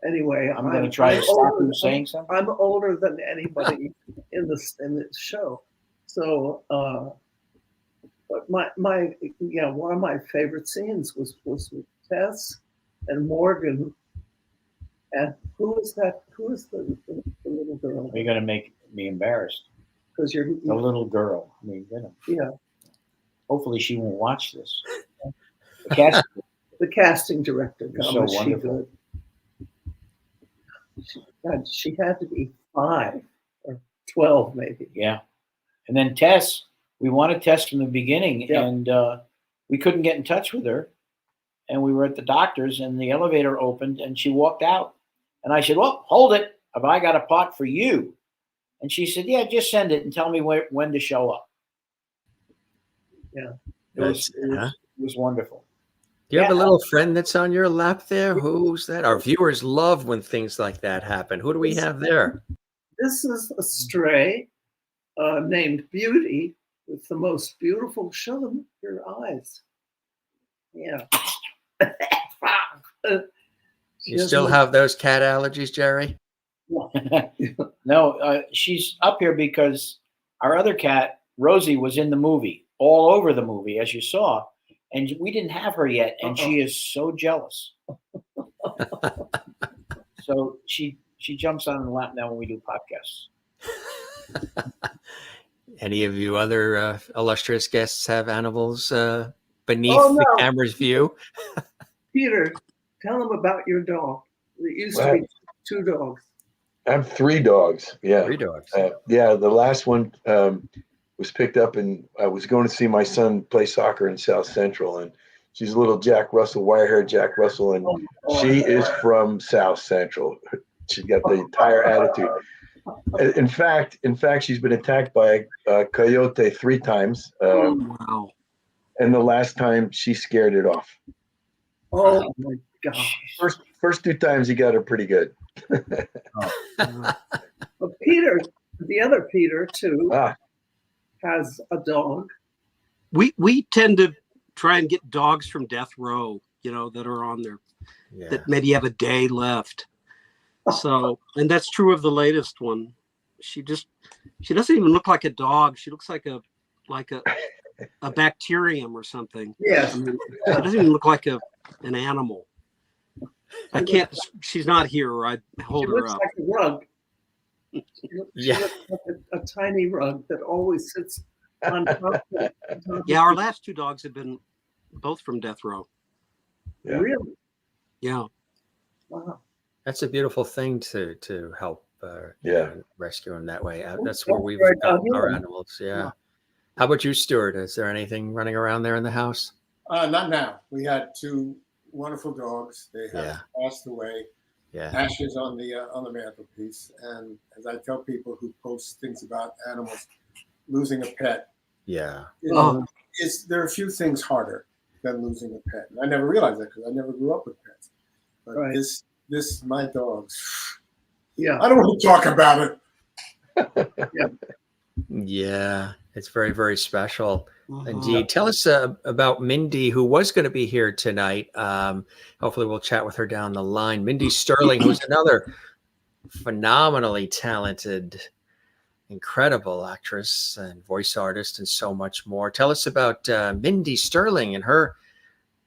Anyway, I'm going to try to stop you saying something. I'm older than anybody in this show, so. But one of my favorite scenes was with Tess and Morgan. And who is that? Who is the little girl? You're going to make me embarrassed. Because you're the little girl. I mean, Yeah. Hopefully, she won't watch this. The casting director. So wonderful. She had to be 5 or 12, maybe. Yeah. And then Tess, we wanted Tess from the beginning, and we couldn't get in touch with her. And we were at the doctor's, and the elevator opened, and she walked out. And I said, well, hold it. Have I got a part for you? And she said, "Yeah, just send it and tell me when to show up." Yeah. It was wonderful. Do you have a little friend that's on your lap there? Who's that? Our viewers love when things like that happen. Who do we have there? This is a stray named Beauty with the most beautiful, show them your eyes. Yeah. You still have those cat allergies, Jerry? No, she's up here because our other cat, Rosie, was in the movie, all over the movie, as you saw. And we didn't have her yet, and she is so jealous. So she jumps on the lap now when we do podcasts. Any of you other illustrious guests have animals beneath the camera's view? Peter, tell them about your dog. It used to be 2 dogs. I have 3 dogs. Yeah. 3 dogs. Yeah. The last one was picked up, and I was going to see my son play soccer in South Central, and she's a little Jack Russell, wire-haired Jack Russell, and she is from South Central. She's got the entire attitude. In fact, she's been attacked by a coyote 3 times. Wow. And the last time she scared it off. Oh my gosh. First 2 times he got her pretty good. But Peter, the other Peter too, has a dog. We tend to try and get dogs from death row, that are on there, that maybe have a day left. So, and that's true of the latest one. She doesn't even look like a dog. She looks like a bacterium or something. Yes. I mean, she doesn't even look like an animal. I can't. She's not here. Or I'd hold her up. She looks like a rug. She looks like a tiny rug that always sits on top of Yeah, our last 2 dogs have been both from death row. Yeah. Really? Yeah. Wow. That's a beautiful thing to help rescue them that way. That's where we've got our animals. Yeah. How about you, Stuart? Is there anything running around there in the house? Not now. We had 2 wonderful dogs. They have passed away. Yeah. Ashes on the mantelpiece. And as I tell people who post things about animals, losing a pet. Yeah. There are a few things harder than losing a pet. And I never realized that because I never grew up with pets. But my dogs. Yeah. I don't want to talk about it. Yeah. It's very, very special. Indeed. Tell us about Mindy, who was going to be here tonight. Hopefully we'll chat with her down the line. Mindy Sterling, who's another phenomenally talented, incredible actress and voice artist and so much more. Tell us about Mindy Sterling and her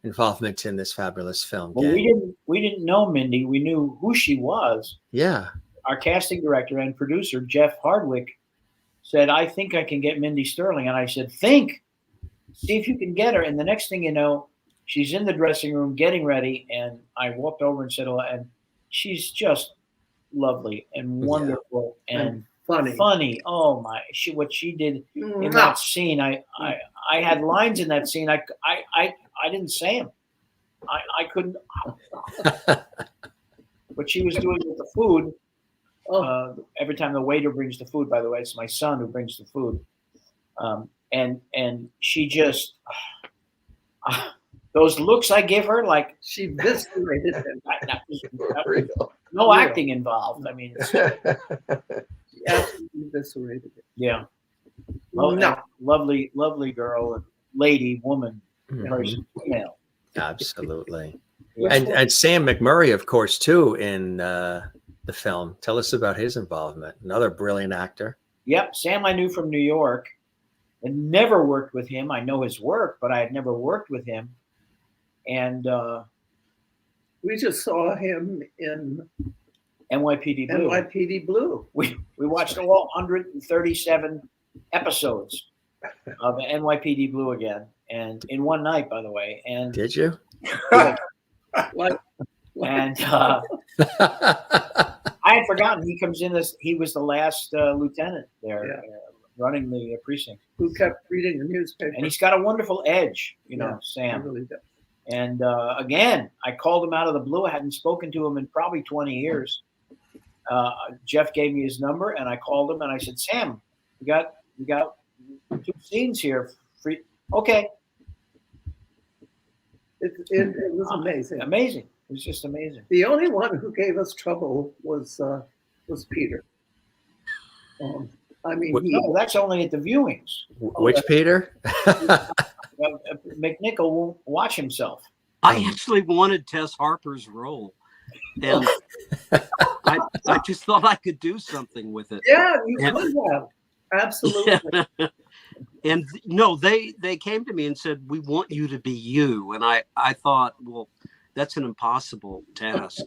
involvement in this fabulous film. Well, we didn't know Mindy. We knew who she was. Yeah. Our casting director and producer, Jeff Hardwick, said, "I think I can get Mindy Sterling." And I said, "See if you can get her." And the next thing you know, she's in the dressing room getting ready. And I walked over and said, and she's just lovely and wonderful and funny. Oh my, what she did in that scene. I had lines in that scene. I didn't say them. I couldn't. What she was doing with the food. Every time the waiter brings the food, by the way, it's my son who brings the food. And she just, those looks I give her, like she eviscerated him. No acting involved. I mean, she absolutely eviscerated it. Yeah. Lovely girl, lady, woman, person, female. Absolutely. And Sam McMurray, of course, too, in the film. Tell us about his involvement. Another brilliant actor. Yep. Sam I knew from New York and never worked with him. I know his work, but I had never worked with him. And we just saw him in NYPD Blue. NYPD Blue. We watched all 137 episodes of NYPD Blue again, and in one night, by the way. And did you? And I had forgotten he comes in as he was the last lieutenant there, running the precinct, who kept reading the newspaper. And he's got a wonderful edge, Sam. He really does. And again, I called him out of the blue. I hadn't spoken to him in probably 20 years. Jeff gave me his number, and I called him and I said, Sam, we got 2 scenes here. Free. Okay. It was amazing. Amazing. It was just amazing. The only one who gave us trouble was Peter. I mean, no, that's only at the viewings. Which Peter? MacNicol won't watch himself. I actually wanted Tess Harper's role, and I just thought I could do something with it. Yeah, you could have. Absolutely. And no, they came to me and said, we want you to be you. And I thought, well, that's an impossible task.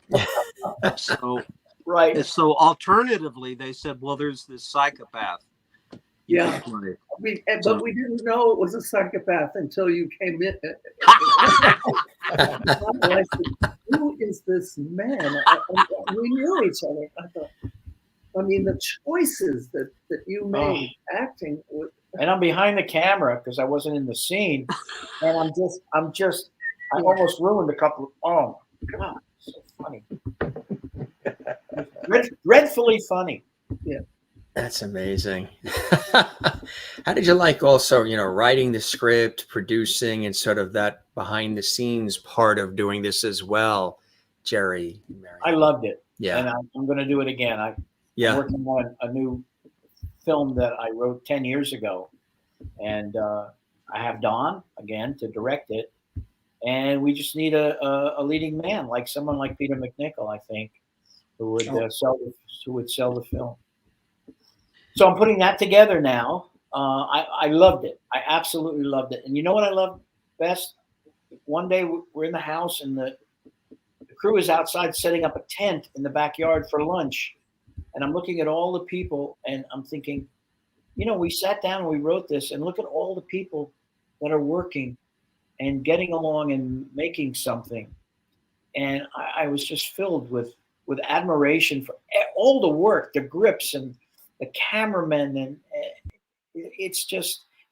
So right. So alternatively, they said, well, there's this psychopath. Yeah. But we didn't know it was a psychopath until you came in. I said, who is this man? We knew each other. I thought, I mean, the choices that you made acting with. And I'm behind the camera because I wasn't in the scene, and I almost ruined a couple of. Oh my God, so funny, dreadfully funny. Yeah, that's amazing. How did you like also, writing the script, producing, and sort of that behind the scenes part of doing this as well, Jerry? Mariette? I loved it. Yeah, and I'm going to do it again. I'm working on a new film that I wrote 10 years ago, and I have Don again to direct it, and we just need a leading man, like someone like Peter MacNicol, I think, who would sell the film. So I'm putting that together now. I loved it. I absolutely loved it. And you know what I loved best? One day we're in the house, and the crew is outside setting up a tent in the backyard for lunch. And I'm looking at all the people, and I'm thinking, we sat down and we wrote this, and look at all the people that are working and getting along and making something. And I was just filled with admiration for all the work, the grips and the cameramen, and it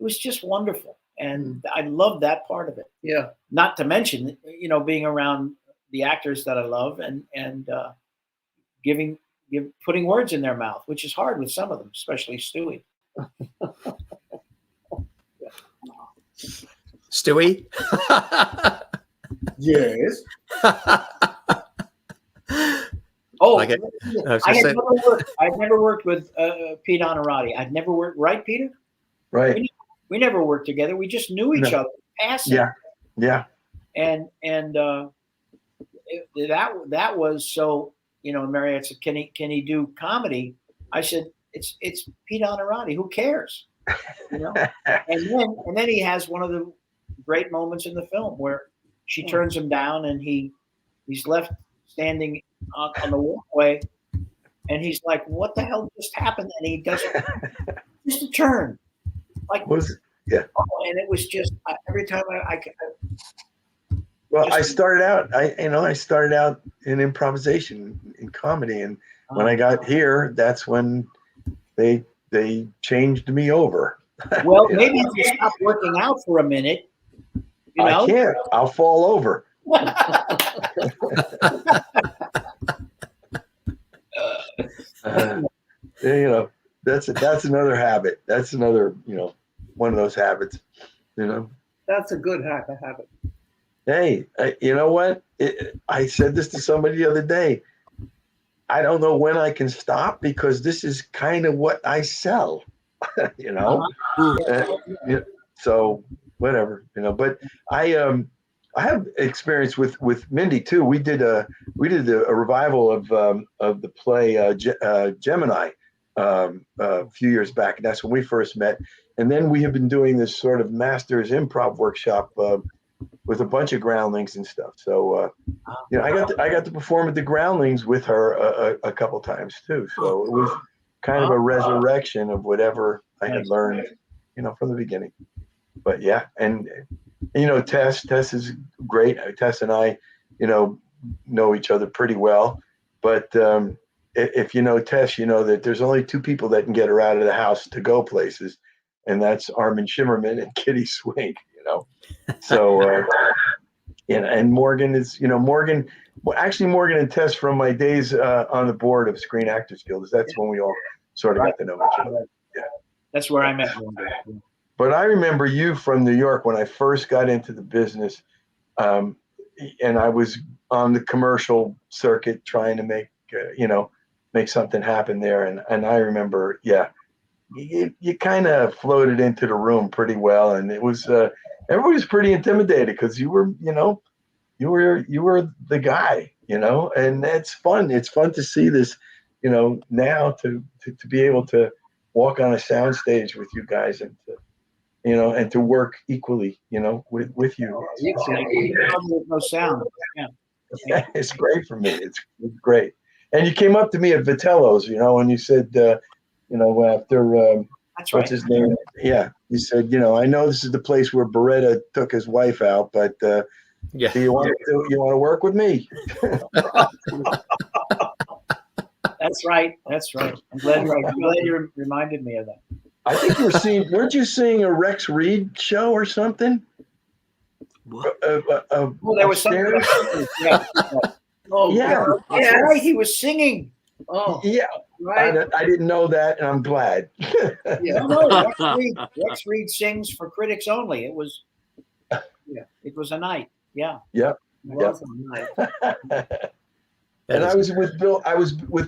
was just wonderful. And I loved that part of it. Yeah. Not to mention, being around the actors that I love and putting words in their mouth, which is hard with some of them, especially Stewie. Stewie? Yes. I've never worked with Pete Onorati. I've never worked, right, Peter? Right. We never worked together. We just knew each other. Passing. Yeah. And that was so. Mariette said, "Can he do comedy?" I said, "It's Pete Onorati. Who cares?" And then he has one of the great moments in the film where she turns him down, and he's left standing on the walkway, and he's like, "What the hell just happened?" And he does just a turn, like and it was just every time I Well, I started out in improvisation in comedy, and when I got here, that's when they changed me over. Well, maybe if you stop working out for a minute, I can't. I'll fall over. That's another habit. That's another one of those habits. That's a good habit. Hey, you know what? I said this to somebody the other day. I don't know when I can stop because this is kind of what I sell, so whatever, but I have experience with Mindy too. We did a revival of the play Gemini a few years back. And that's when we first met. And then we have been doing this sort of masters improv workshop with a bunch of groundlings and stuff. So, I got to perform at the groundlings with her a couple times too. So it was kind of a resurrection of whatever I had learned, from the beginning. But yeah. And Tess is great. Tess and I, know each other pretty well, but, if you know Tess, you know that there's only 2 people that can get her out of the house to go places, and that's Armin Shimmerman and Kitty Swink. So And Morgan is, Morgan. Well, actually, Morgan and Tess from my days on the board of Screen Actors Guild. That's when we all sort of got to know each other. Yeah, that's where I met Morgan. But I remember you from New York when I first got into the business, and I was on the commercial circuit trying to make something happen there. And I remember, you kind of floated into the room pretty well, and it was everybody was pretty intimidated because you were the guy, and it's fun. It's fun to see this, now to be able to walk on a sound stage with you guys and to, and to work equally, with you. With no sound. Yeah, it's great for me. It's great. And you came up to me at Vitello's, and you said, after That's right. what's his name? Yeah, you said, I know this is the place where Beretta took his wife out, but do you want to work with me? That's right. I'm glad you reminded me of that. I think weren't you seeing a Rex Reed show or something? What? There was something. Yeah. Oh, yeah. That's right. He was singing. Oh, yeah. Right. I didn't know that, and I'm glad. Yeah. No, Rex Reed sings for critics only. It was a night. Yeah. Yep. Was a night. And I was with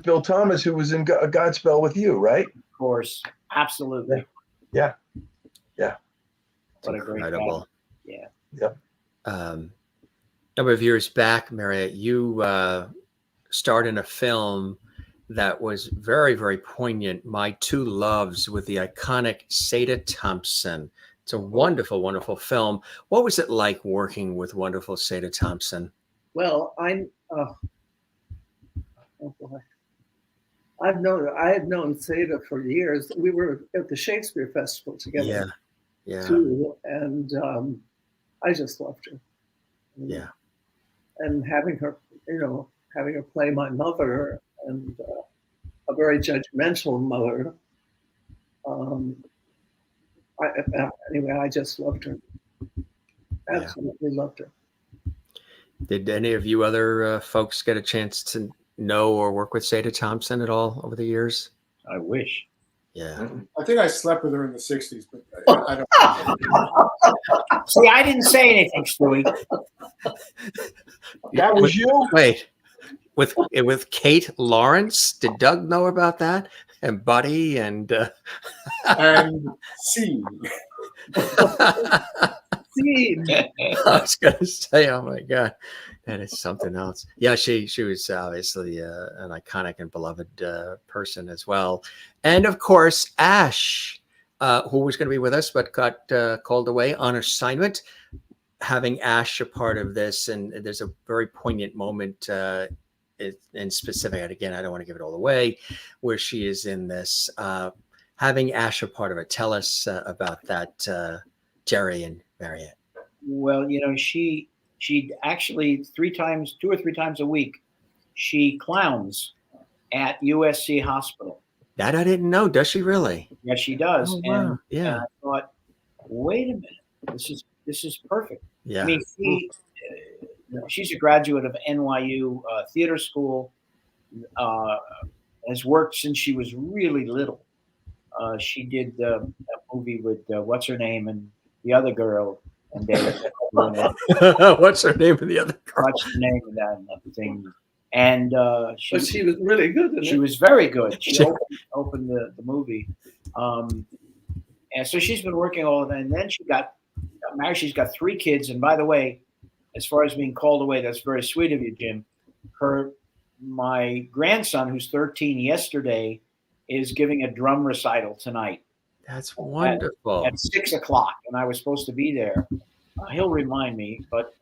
Bill Thomas, who was in Godspell with you, right? Of course. Absolutely. Yeah. What a great incredible. Guy. Yeah. Yep. Number of years back, Mariette, you starred in a film that was very, very poignant, My Two Loves, with the iconic Seda Thompson. It's a wonderful, wonderful film. What was it like working with wonderful Seda Thompson? Well, I had known Seda for years. We were at the Shakespeare Festival together. Yeah. Too, and I just loved her. Yeah. And having her play my mother, and a very judgmental mother. I just loved her. Absolutely loved her. Did any of you other folks get a chance to know or work with Seda Thompson at all over the years? I wish. Yeah. I think I slept with her in the 60s, but I don't. See, I didn't say anything, Stewie. That was you? Wait, with Kate Lawrence? Did Doug know about that? And Buddy and scene. Scene. I was gonna say, oh my God, that is something else. Yeah, she was obviously an iconic and beloved person as well, and of course Ash, who was going to be with us but got called away on assignment. Having Ash a part of this, and there's a very poignant moment in specific. And again, I don't want to give it all away, where she is in this. Having Ash a part of it. Tell us about that, Jerry and Mariette. Well, she actually 2 or 3 times a week, she clowns at USC Hospital. That I didn't know. Does she really? Yes, she does. Oh, wow. And, yeah. And I thought, wait a minute, this is perfect. Yeah. I mean, she's a graduate of NYU theater school. Has worked since she was really little. She did that movie with what's her name and the other girl. And what's her name of the other girl? What's the name of that thing? And she was really good. She was very good. She opened the movie, and so she's been working all of that. And then she got married. She's got 3 kids. And by the way, as far as being called away, that's very sweet of you, Jim. My grandson, who's 13 yesterday, is giving a drum recital tonight. That's wonderful. At 6 o'clock, and I was supposed to be there. He'll remind me, but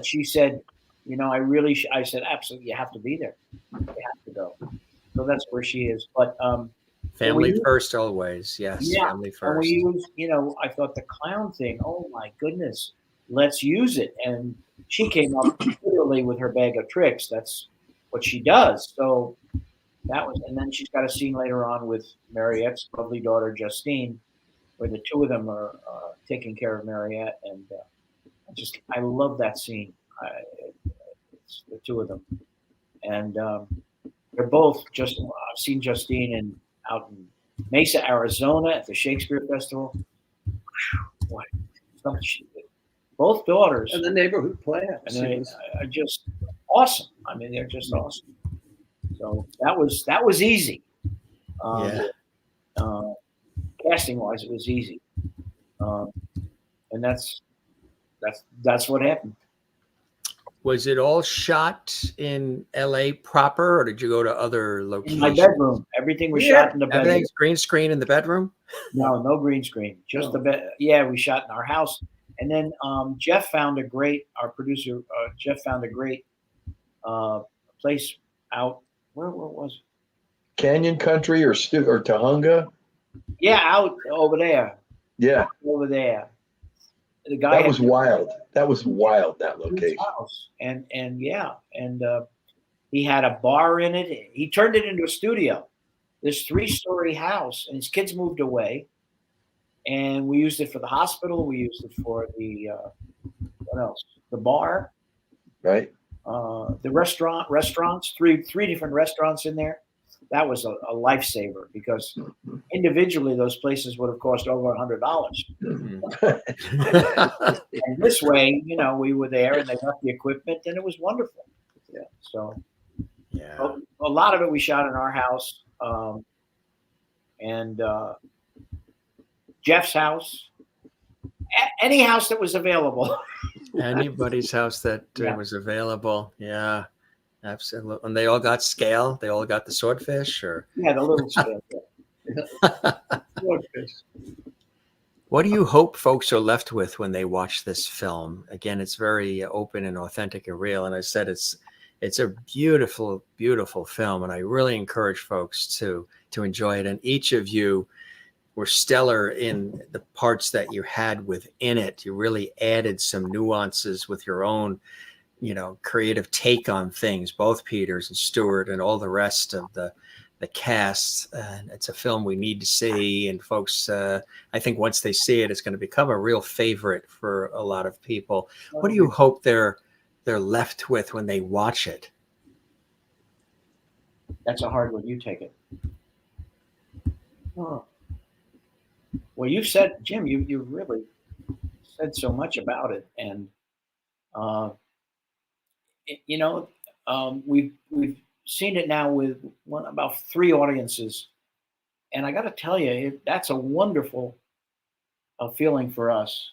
she said, I said, absolutely, you have to be there. You have to go. So that's where she is. But family first always. Yes. Yeah. Family first. And we used, I thought the clown thing, oh my goodness, let's use it. And she came up literally with her bag of tricks. That's what she does. So that was, and then she's got a scene later on with Mariette's lovely daughter, Justine, where the 2 of them are taking care of Mariette. And I love that scene. It's the two of them, and they're both just. I've seen Justine out in Mesa, Arizona, at the Shakespeare Festival. Boy, both daughters And the neighborhood play. and they are just awesome. I mean, they're just awesome. So that was easy. Casting wise, it was easy, and that's what happened. Was it all shot in LA proper, or did you go to other locations? In my bedroom, everything was shot in the bedroom. Everything's green screen in the bedroom? No green screen, just the bed. Yeah, we shot in our house, and then Jeff found our producer, Jeff found a great place out. Where was it? Canyon Country or Tahunga? Yeah, out over there. Yeah, over there. The guy that was wild. That was wild. That location. House. And he had a bar in it. He turned it into a studio. This 3-story house, and his kids moved away. And we used it for the hospital. We used it for the what else? The bar, right? The restaurants. Three different restaurants in there. That was a lifesaver, because individually those places would have cost over $100. And this way, we were there, and they left the equipment, and it was wonderful. Yeah. So, a lot of it we shot in our house, and Jeff's house, any house that was available. Anybody's house that was available. Yeah. Absolutely. And they all got scale? They all got the swordfish? Or yeah, the little scale. Swordfish. What do you hope folks are left with when they watch this film? Again, it's very open and authentic and real. And I said it's a beautiful, beautiful film. And I really encourage folks to enjoy it. And each of you were stellar in the parts that you had within it. You really added some nuances with your own creative take on things, both Peters and Stuart and all the rest of the cast. And it's a film we need to see. And folks, I think once they see it, it's going to become a real favorite for a lot of people. What do you hope they're left with when they watch it? That's a hard one. You take it. Oh. Well, you said, Jim, you really said so much about it. And, we've seen it now with about 3 audiences, and I got to tell you, that's a wonderful feeling for us,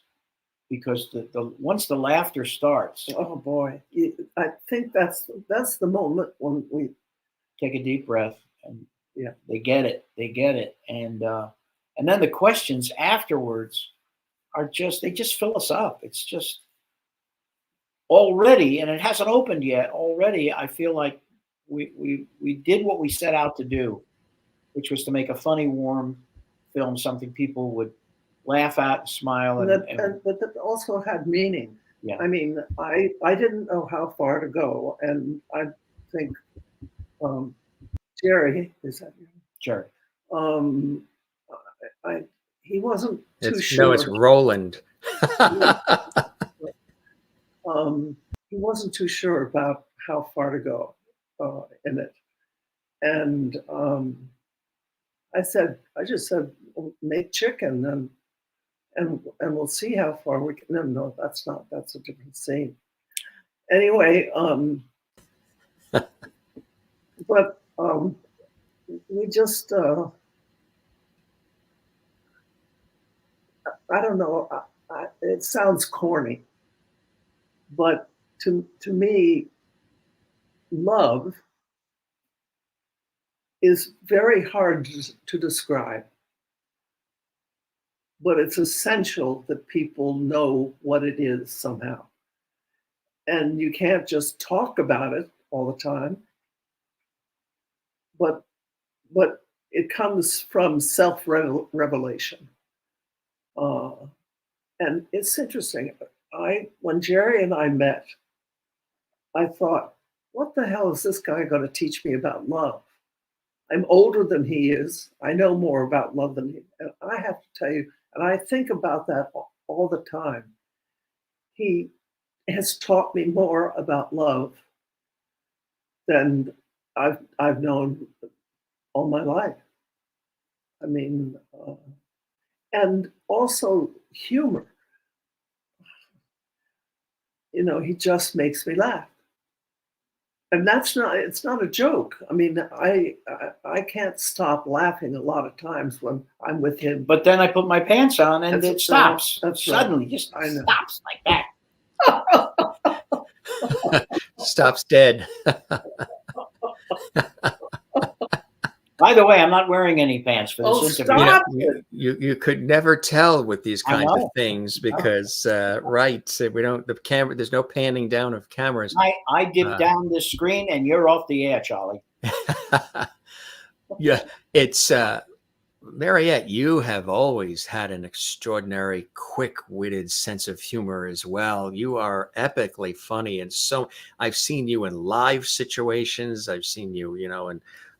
because the once the laughter starts, oh boy, I think that's the moment when we take a deep breath, and they get it, and then the questions afterwards are they just fill us up. It's just. Already, and it hasn't opened yet. Already, I feel like we did what we set out to do, which was to make a funny, warm film, something people would laugh at, and smile, but that also had meaning. Yeah. I mean, I didn't know how far to go, and I think Jerry, is that you? Jerry. He wasn't too sure. No, it's Roland. He wasn't too sure about how far to go in it, and I just said, well, make chicken, and we'll see how far we can. No, that's a different scene. Anyway, but we just I don't know. It sounds corny. But to me, love is very hard to describe. But it's essential that people know what it is somehow. And you can't just talk about it all the time. But it comes from self-revelation. And it's interesting. When Jerry and I met, I thought, what the hell is this guy going to teach me about love? I'm older than he is. I know more about love than he. And I have to tell you, and I think about that all the time. he has taught me more about love than I've known all my life. I mean, and also humor. You know, he just makes me laugh. And it's not a joke. I mean, I can't stop laughing a lot of times when I'm with him. But then I put my pants on and That's it stops. That's Suddenly, right. just I know. stops like that. Stops dead. By the way, I'm not wearing any pants for this interview. Stop it. You could never tell with these kinds of things because right, we don't the camera. There's no panning down of cameras. I dip down this screen and you're off the air, Charlie. Yeah, it's Mariette. You have always had an extraordinary, quick-witted sense of humor as well. You are epically funny, and so I've seen you in live situations. I've seen you,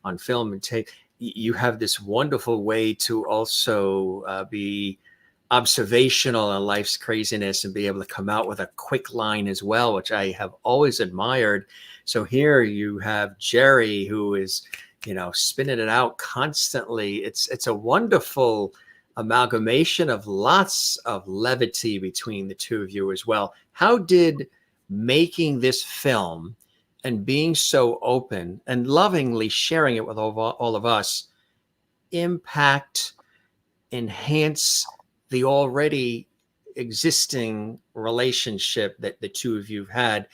on film and tape. You have this wonderful way to also be observational on life's craziness and be able to come out with a quick line as well, which I have always admired. So here you have Jerry, who is, spinning it out constantly. It's a wonderful amalgamation of lots of levity between the two of you as well. How did making this film and being so open and lovingly sharing it with all of us impact, enhance the already existing relationship that the two of you have had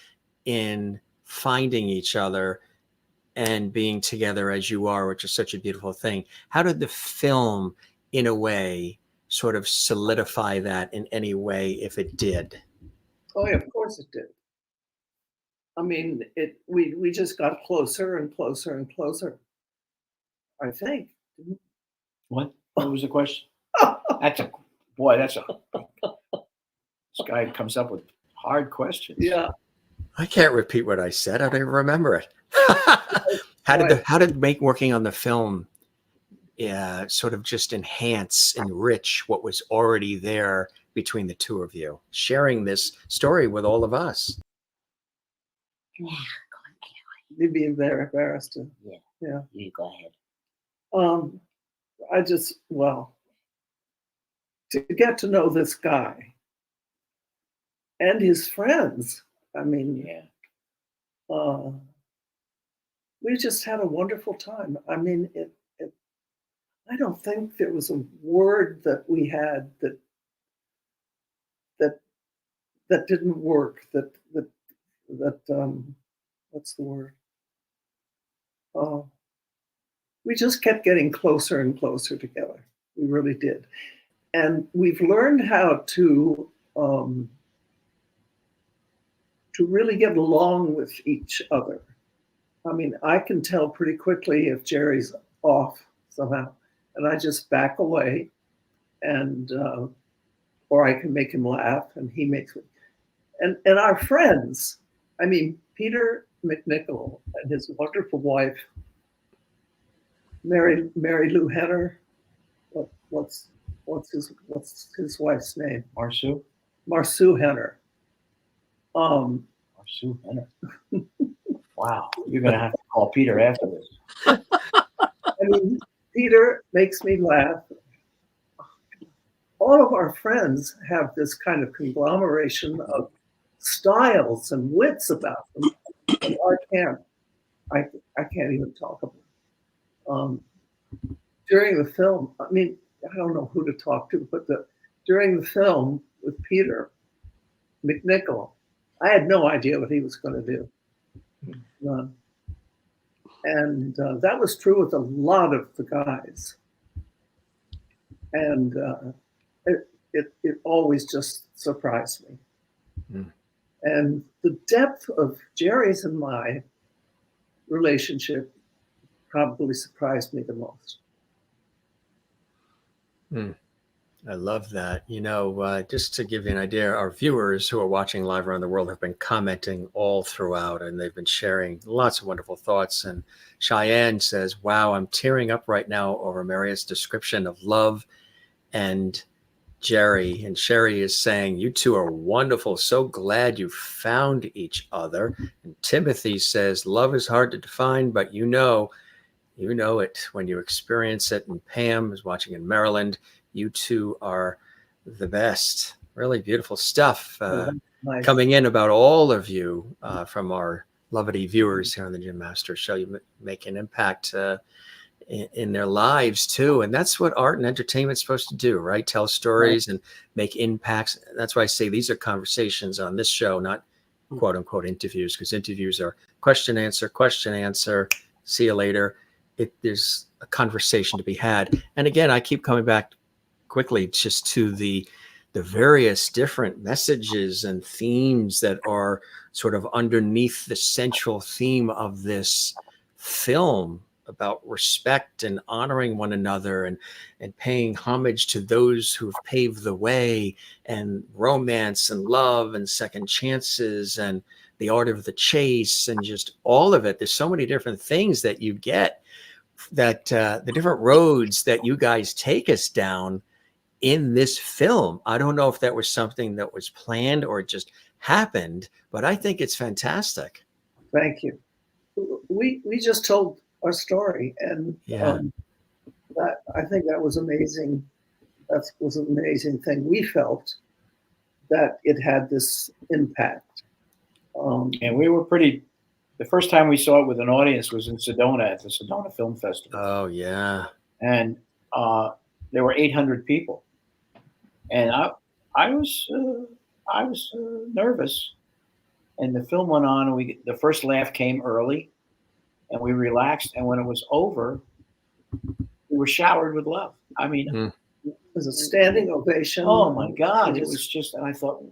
in finding each other and being together as you are, which is such a beautiful thing? How did the film, in a way, sort of solidify that in any way, if it did? Oh, yeah, of course it did. I mean, we just got closer and closer and closer, I think. What was the question? This guy comes up with hard questions. Yeah. I can't repeat what I said. I don't even remember it. How did working on the film sort of just enrich what was already there between the two of you, sharing this story with all of us? Yeah, You'd be very embarrassed to. Yeah. You go ahead. To get to know this guy and his friends, I mean, we just had a wonderful time. I mean, I don't think there was a word that we had that didn't work. That what's the word? We just kept getting closer and closer together. We really did. And we've learned how to really get along with each other. I mean, I can tell pretty quickly if Jerry's off somehow, and I just back away, and or I can make him laugh, and he makes me. And our friends, I mean, Peter MacNicol and his wonderful wife, Mary Lou Henner. What's his wife's name? Marceau Henner. Marceau Henner. Wow, you're gonna have to call Peter after this. I mean, Peter makes me laugh. All of our friends have this kind of conglomeration of styles and wits about them. And I can't even talk about it. During the film, I mean, I don't know who to talk to, but during the film with Peter MacNicol, I had no idea what he was going to do. And that was true with a lot of the guys. And it always just surprised me. Mm. And the depth of Jerry's and my relationship probably surprised me the most. I love that. Just to give you an idea, our viewers who are watching live around the world have been commenting all throughout, and they've been sharing lots of wonderful thoughts. And Cheyenne says, wow, I'm tearing up right now over Mariette's description of love and Jerry, and Sherry is saying, you two are wonderful. So glad you found each other. And Timothy says, love is hard to define, but you know it when you experience it. And Pam is watching in Maryland. You two are the best. Really beautiful stuff Nice. coming in about all of you from our lovely viewers here on the Jim Masters Show. You make an impact in their lives too, and that's what art and entertainment's supposed to do, right? Tell stories and make impacts. That's why I say these are conversations on this show, not quote unquote interviews, because interviews are question answer, see you later. There's a conversation to be had. And again, I keep coming back quickly just to the various different messages and themes that are sort of underneath the central theme of this film, about respect and honoring one another and paying homage to those who've paved the way, and romance and love and second chances and the art of the chase and just all of it. There's so many different things that you get, that the different roads that you guys take us down in this film. I don't know if that was something that was planned or it just happened, but I think it's fantastic. Thank you. We just told our story, and that, I think that was amazing. That was an amazing thing. We felt that it had this impact. And we were the first time we saw it with an audience was in Sedona at the Sedona Film Festival. Oh yeah. And there were 800 people. And I was nervous. And the film went on, and the first laugh came early, and we relaxed. And when it was over, we were showered with love. I mean, it was a standing ovation. Oh my God. It was just, and I thought,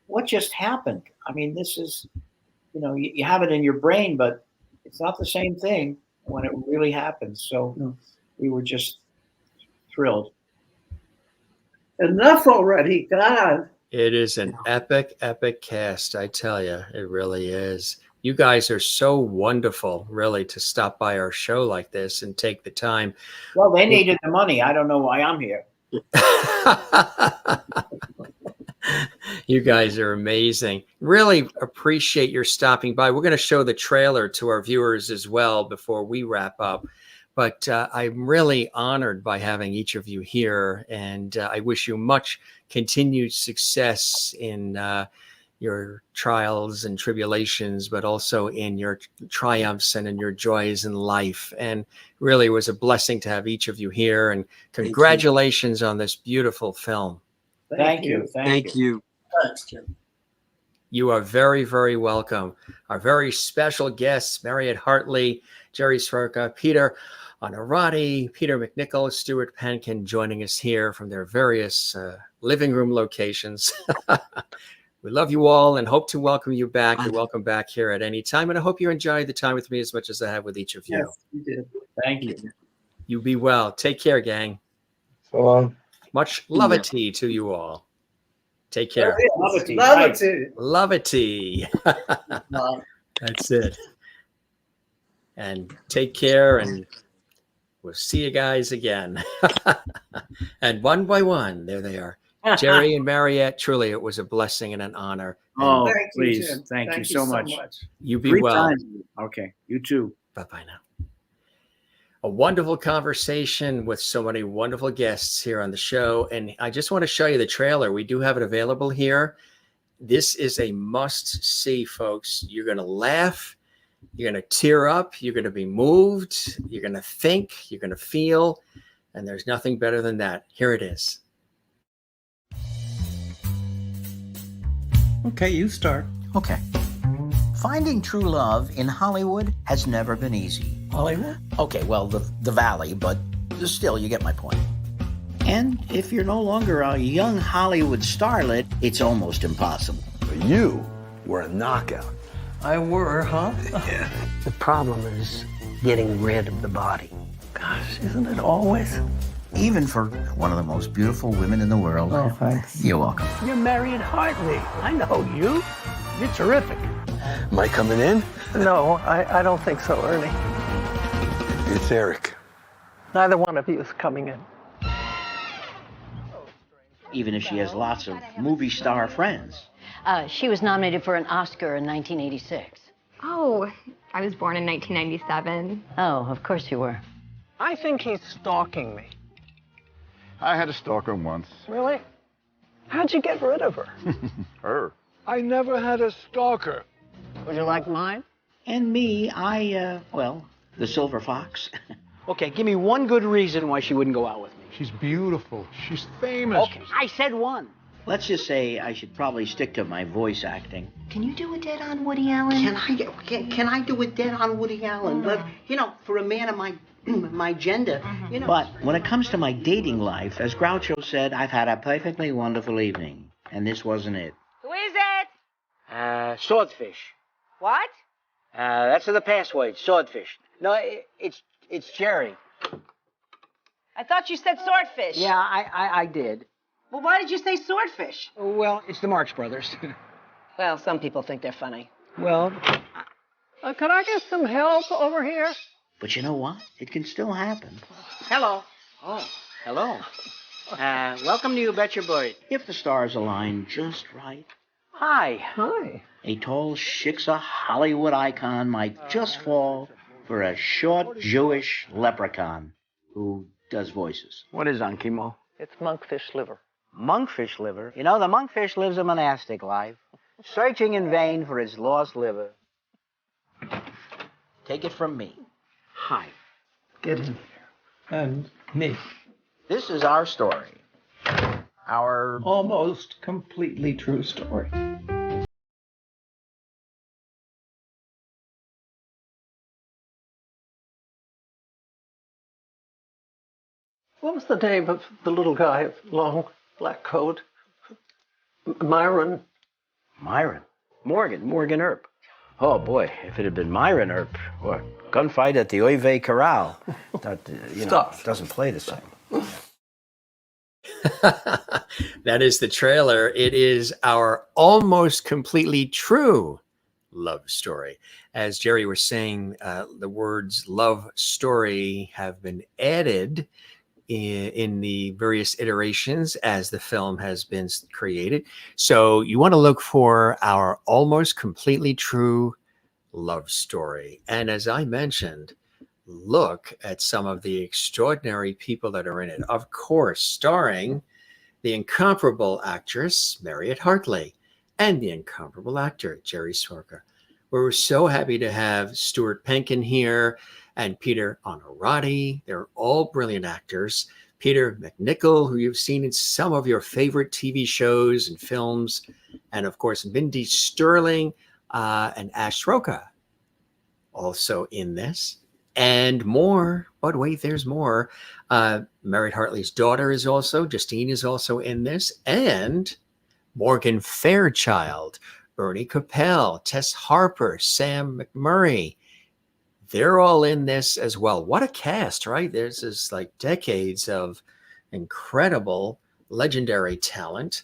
what just happened? I mean, this is, you have it in your brain, but it's not the same thing when it really happens. So we were just thrilled. Enough already, God. It is an epic cast, I tell you. It really is. You guys are so wonderful, really, to stop by our show like this and take the time. Well, they needed the money. I don't know why I'm here. You guys are amazing. Really appreciate your stopping by. We're going to show the trailer to our viewers as well before we wrap up. But I'm really honored by having each of you here, and I wish you much continued success in your trials and tribulations, but also in your triumphs and in your joys in life. And really, it was a blessing to have each of you here. And congratulations on this beautiful film. Thank you. Thank you. Thanks, Jim. You are very, very welcome. Our very special guests, Mariette Hartley, Jerry Sroka, Peter Onorati, Peter MacNicol, Stuart Pankin, joining us here from their various living room locations. We love you all and hope to welcome you back. You're welcome back here at any time. And I hope you enjoyed the time with me as much as I have with each of you. Yes, you did. Thank you. You be well. Take care, gang. So long. Much love-a-tea to you all. Take care. Love-a-tea. Love-a-tea. That's it. And take care, and we'll see you guys again. And one by one, there they are. Jerry and Mariette, truly, it was a blessing and an honor. Oh, Thank you, please. Jim. Thank you so much. You be 3 well. times. Okay. You too. Bye-bye now. A wonderful conversation with so many wonderful guests here on the show. And I just want to show you the trailer. We do have it available here. This is a must-see, folks. You're going to laugh. You're going to tear up. You're going to be moved. You're going to think. You're going to feel. And there's nothing better than that. Here it is. Okay, you start. Okay. Finding true love in Hollywood has never been easy. Hollywood? Okay, well, the Valley, but still, you get my point. And if you're no longer a young Hollywood starlet, it's almost impossible. You were a knockout. I were, huh? Yeah. The problem is getting rid of the body. Gosh, isn't it always? Even for one of the most beautiful women in the world. Oh, thanks. You're welcome. You're Mariette Hartley. I know you. You're terrific. Am I coming in? No, I don't think so, Ernie. It's Eric. Neither one of you is coming in. even if she has lots of movie star friends. She was nominated for an Oscar in 1986. Oh, I was born in 1997. Oh, of course you were. I think he's stalking me. I had a stalker once. Really? How'd you get rid of her? Her? I never had a stalker. Would you like mine? And me, the silver fox. Okay, give me one good reason why she wouldn't go out with me. She's beautiful. She's famous. Okay, I said one. Let's just say I should probably stick to my voice acting. Can you do a dead on Woody Allen? Can I do a dead on Woody Allen? For a man of my gender, But when it comes to my dating life, as Groucho said, I've had a perfectly wonderful evening, and this wasn't it. Who is it? Swordfish. What? That's the password, swordfish. No, it's Jerry. I thought you said swordfish. Yeah, I did. Well, why did you say swordfish? Well, it's the Marx Brothers. Well, some people think they're funny. Well, could I get some help over here? But you know what? It can still happen. Hello. Oh, hello. Welcome to You Bet Your Bird. If the stars align just right, Hi. Hi. a tall shiksa Hollywood icon might just fall for a short Jewish leprechaun who does voices. What is Ankimo? It's monkfish liver. Monkfish liver. You know, the monkfish lives a monastic life, searching in vain for its lost liver. Take it from me. Hi. Get in here. And me. This is our story. Our Almost completely true story. What was the name of the little guy with long black coat? Myron. Morgan Earp. Oh boy, if it had been Myron Earp, or gunfight at the Oive Corral, that doesn't play the same. That is the trailer. It is our almost completely true love story. As Jerry was saying, the words love story have been added in the various iterations as the film has been created. So you want to look for our almost completely true love story. And as I mentioned, look at some of the extraordinary people that are in it. Of course, starring the incomparable actress, Mariette Hartley, and the incomparable actor, Jerry Sroka. We're so happy to have Stuart Pankin here and Peter Onorati. They're all brilliant actors. Peter MacNicol, who you've seen in some of your favorite TV shows and films. And of course, Mindy Sterling and Ash Sroka also in this. And more, but wait, there's more. Mariette Hartley's daughter is also, Justine is also in this. And Morgan Fairchild, Bernie Capel, Tess Harper, Sam McMurray. They're all in this as well. What a cast, right? There's this like decades of incredible, legendary talent.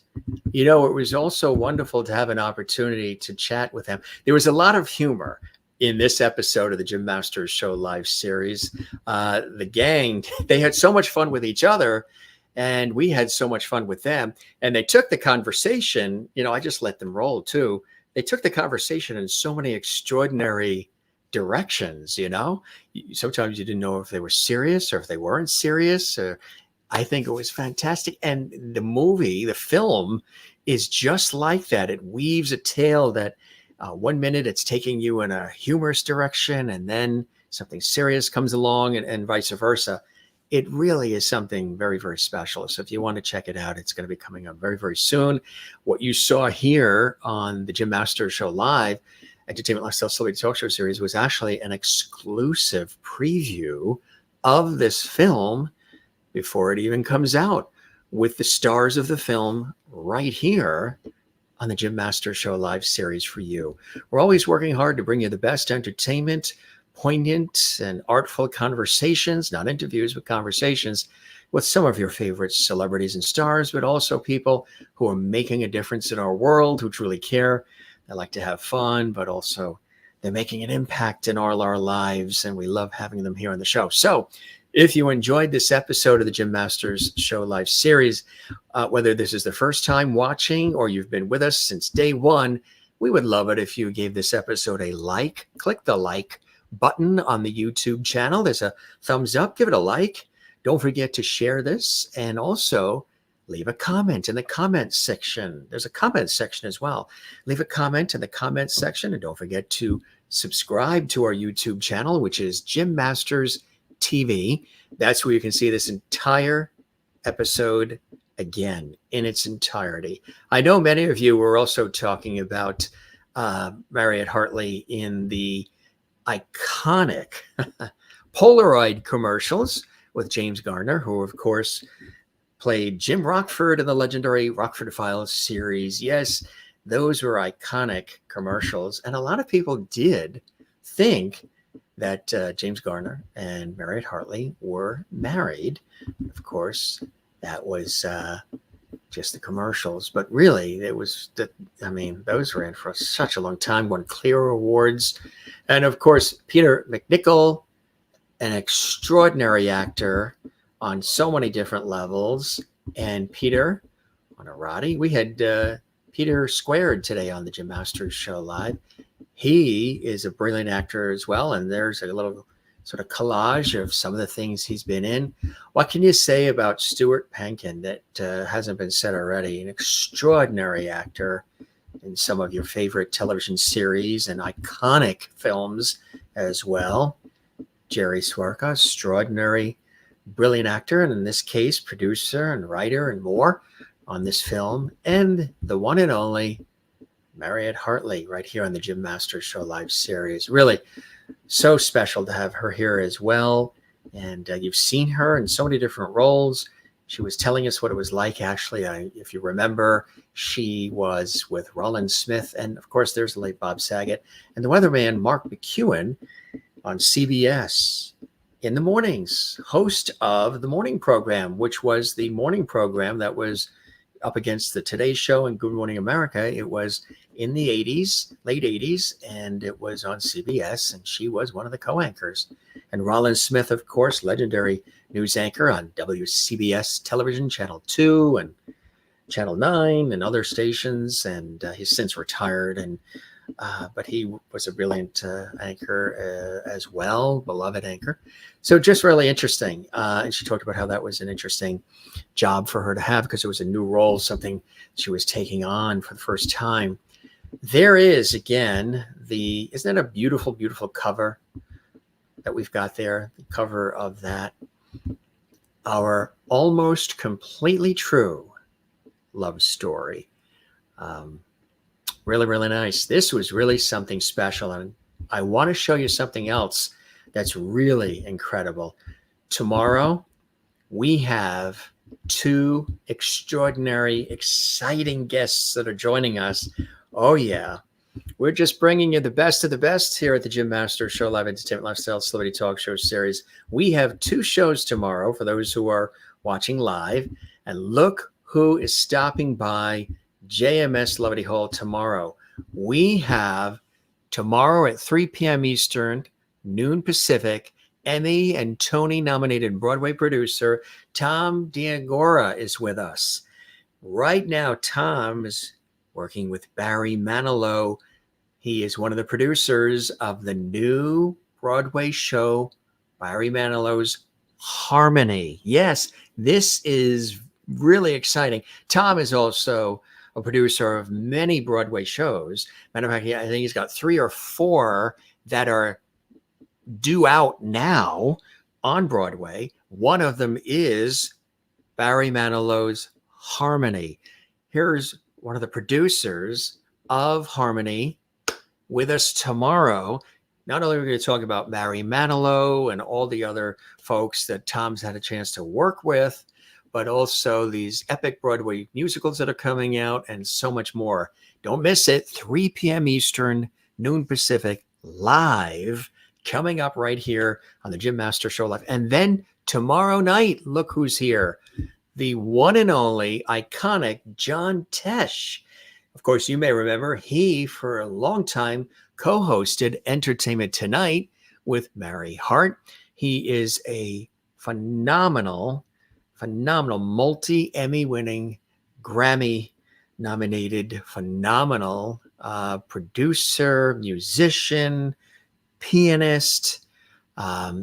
You know, it was also wonderful to have an opportunity to chat with them. There was a lot of humor in this episode of the Jim Masters Show live series. The gang, they had so much fun with each other, and we had so much fun with them. And they took the conversation, I just let them roll too. They took the conversation in so many extraordinary directions, Sometimes you didn't know if they were serious or if they weren't serious. I think it was fantastic. And the film is just like that. It weaves a tale that 1 minute it's taking you in a humorous direction, and then something serious comes along, and vice versa. It really is something very, very special. So if you want to check it out, it's going to be coming up very, very soon. What you saw here on the Jim Masters Show Live, Entertainment Lifestyle Celebrity Talk Show series, was actually an exclusive preview of this film before it even comes out, with the stars of the film right here on the Jim Masters Show Live series for you. We're always working hard to bring you the best entertainment, poignant and artful conversations, not interviews, but conversations with some of your favorite celebrities and stars, but also people who are making a difference in our world, who truly care. They like to have fun, but also they're making an impact in all our lives, and we love having them here on the show. So If you enjoyed this episode of the Jim Masters Show Live series, whether this is the first time watching or you've been with us since day one, we would love it if you gave this episode a like. Click the like button on the YouTube channel. There's a thumbs up. Give it a like. Don't forget to share this, and also leave a comment in the comment section. There's a comment section as well. Leave a comment in the comment section, and don't forget to subscribe to our YouTube channel, which is Jim Masters TV. That's where you can see this entire episode again in its entirety. I know many of you were also talking about Mariette Hartley in the iconic Polaroid commercials with James Garner, who of course played Jim Rockford in the legendary Rockford Files series. Yes, those were iconic commercials, and a lot of people did think that James Garner and Mariette Hartley were married. Of course, that was just the commercials, but really it was those ran for such a long time, won Clear Awards. And of course, Peter MacNicol, an extraordinary actor on so many different levels. And Peter Onorati, we had Peter squared today on the Jim Masters Show Live. He is a brilliant actor as well, and there's a little sort of collage of some of the things he's been in. What can you say about Stuart Pankin that hasn't been said already? An extraordinary actor in some of your favorite television series and iconic films as well. Jerry Sroka, extraordinary, brilliant actor, and in this case, producer and writer and more on this film. And the one and only Mariette Hartley, right here on the Jim Masters Show Live series. Really so special to have her here as well. And you've seen her in so many different roles. She was telling us what it was like, actually. If you remember, she was with Roland Smith. And of course, there's the late Bob Saget and the weatherman, Mark McEwen, on CBS in the mornings, host of the morning program, which was the morning program that was up against the Today Show and Good Morning America. It was in the 80s, late 80s, and it was on CBS, and she was one of the co-anchors. And Roland Smith, of course, legendary news anchor on WCBS television, Channel 2 and Channel 9 and other stations, and he's since retired. And but he was a brilliant anchor as well, beloved anchor. So just really interesting. And she talked about how that was an interesting job for her to have because it was a new role, something she was taking on for the first time. There is, again, isn't that a beautiful, beautiful cover that we've got there? The cover of that. Our almost completely true love story. Really, really nice. This was really something special. And I want to show you something else that's really incredible. Tomorrow, we have two extraordinary, exciting guests that are joining us. Oh, yeah. We're just bringing you the best of the best here at the Jim Masters Show Live Entertainment Lifestyle Celebrity Talk Show series. We have two shows tomorrow for those who are watching live. And look who is stopping by JMS Celebrity Hall tomorrow. We have tomorrow at 3 p.m. Eastern, noon Pacific, Emmy and Tony nominated Broadway producer Tom Diagora is with us. Right now, Tom is working with Barry Manilow. He is one of the producers of the new Broadway show, Barry Manilow's Harmony. Yes, this is really exciting. Tom is also a producer of many Broadway shows. Matter of fact, I think he's got 3 or 4 that are due out now on Broadway. One of them is Barry Manilow's Harmony. Here's one of the producers of Harmony with us tomorrow. Not only are we going to talk about Barry Manilow and all the other folks that Tom's had a chance to work with, but also these epic Broadway musicals that are coming out and so much more. Don't miss it. 3 p.m. Eastern, noon Pacific, live, coming up right here on the Jim Masters Show Live. And then tomorrow night, look who's here. The one and only iconic John Tesh. Of course, you may remember he, for a long time, co-hosted Entertainment Tonight with Mary Hart. He is a phenomenal, multi-Emmy winning, Grammy nominated, phenomenal producer, musician, pianist.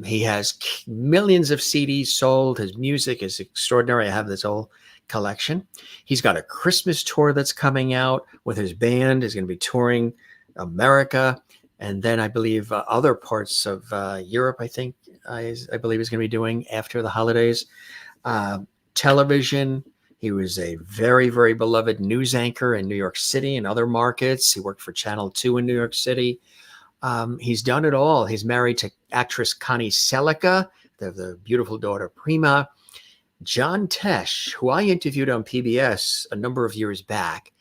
He has millions of CDs sold. His music is extraordinary. I have this whole collection. He's got a Christmas tour that's coming out with his band. He's going to be touring America, and then I believe other parts of Europe. I think I believe he's going to be doing after the holidays. Television. He was a very, very beloved news anchor in New York City and other markets. He worked for Channel 2 in New York City. He's done it all. He's married to actress Connie Selica, the beautiful daughter Prima. John Tesh, who I interviewed on PBS a number of years back,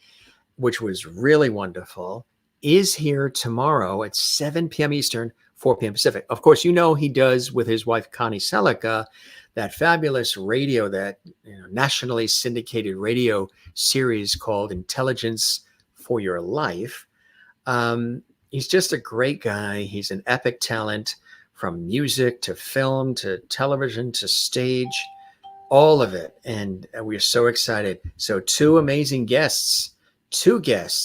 which was really wonderful, is here tomorrow at 7 p.m. Eastern, 4 p.m. Pacific. Of course, you know he does with his wife Connie Selica that fabulous radio, that nationally syndicated radio series called Intelligence for Your Life. He's just a great guy. He's an epic talent, from music to film to television to stage, all of it. And we're so excited. So two amazing guests,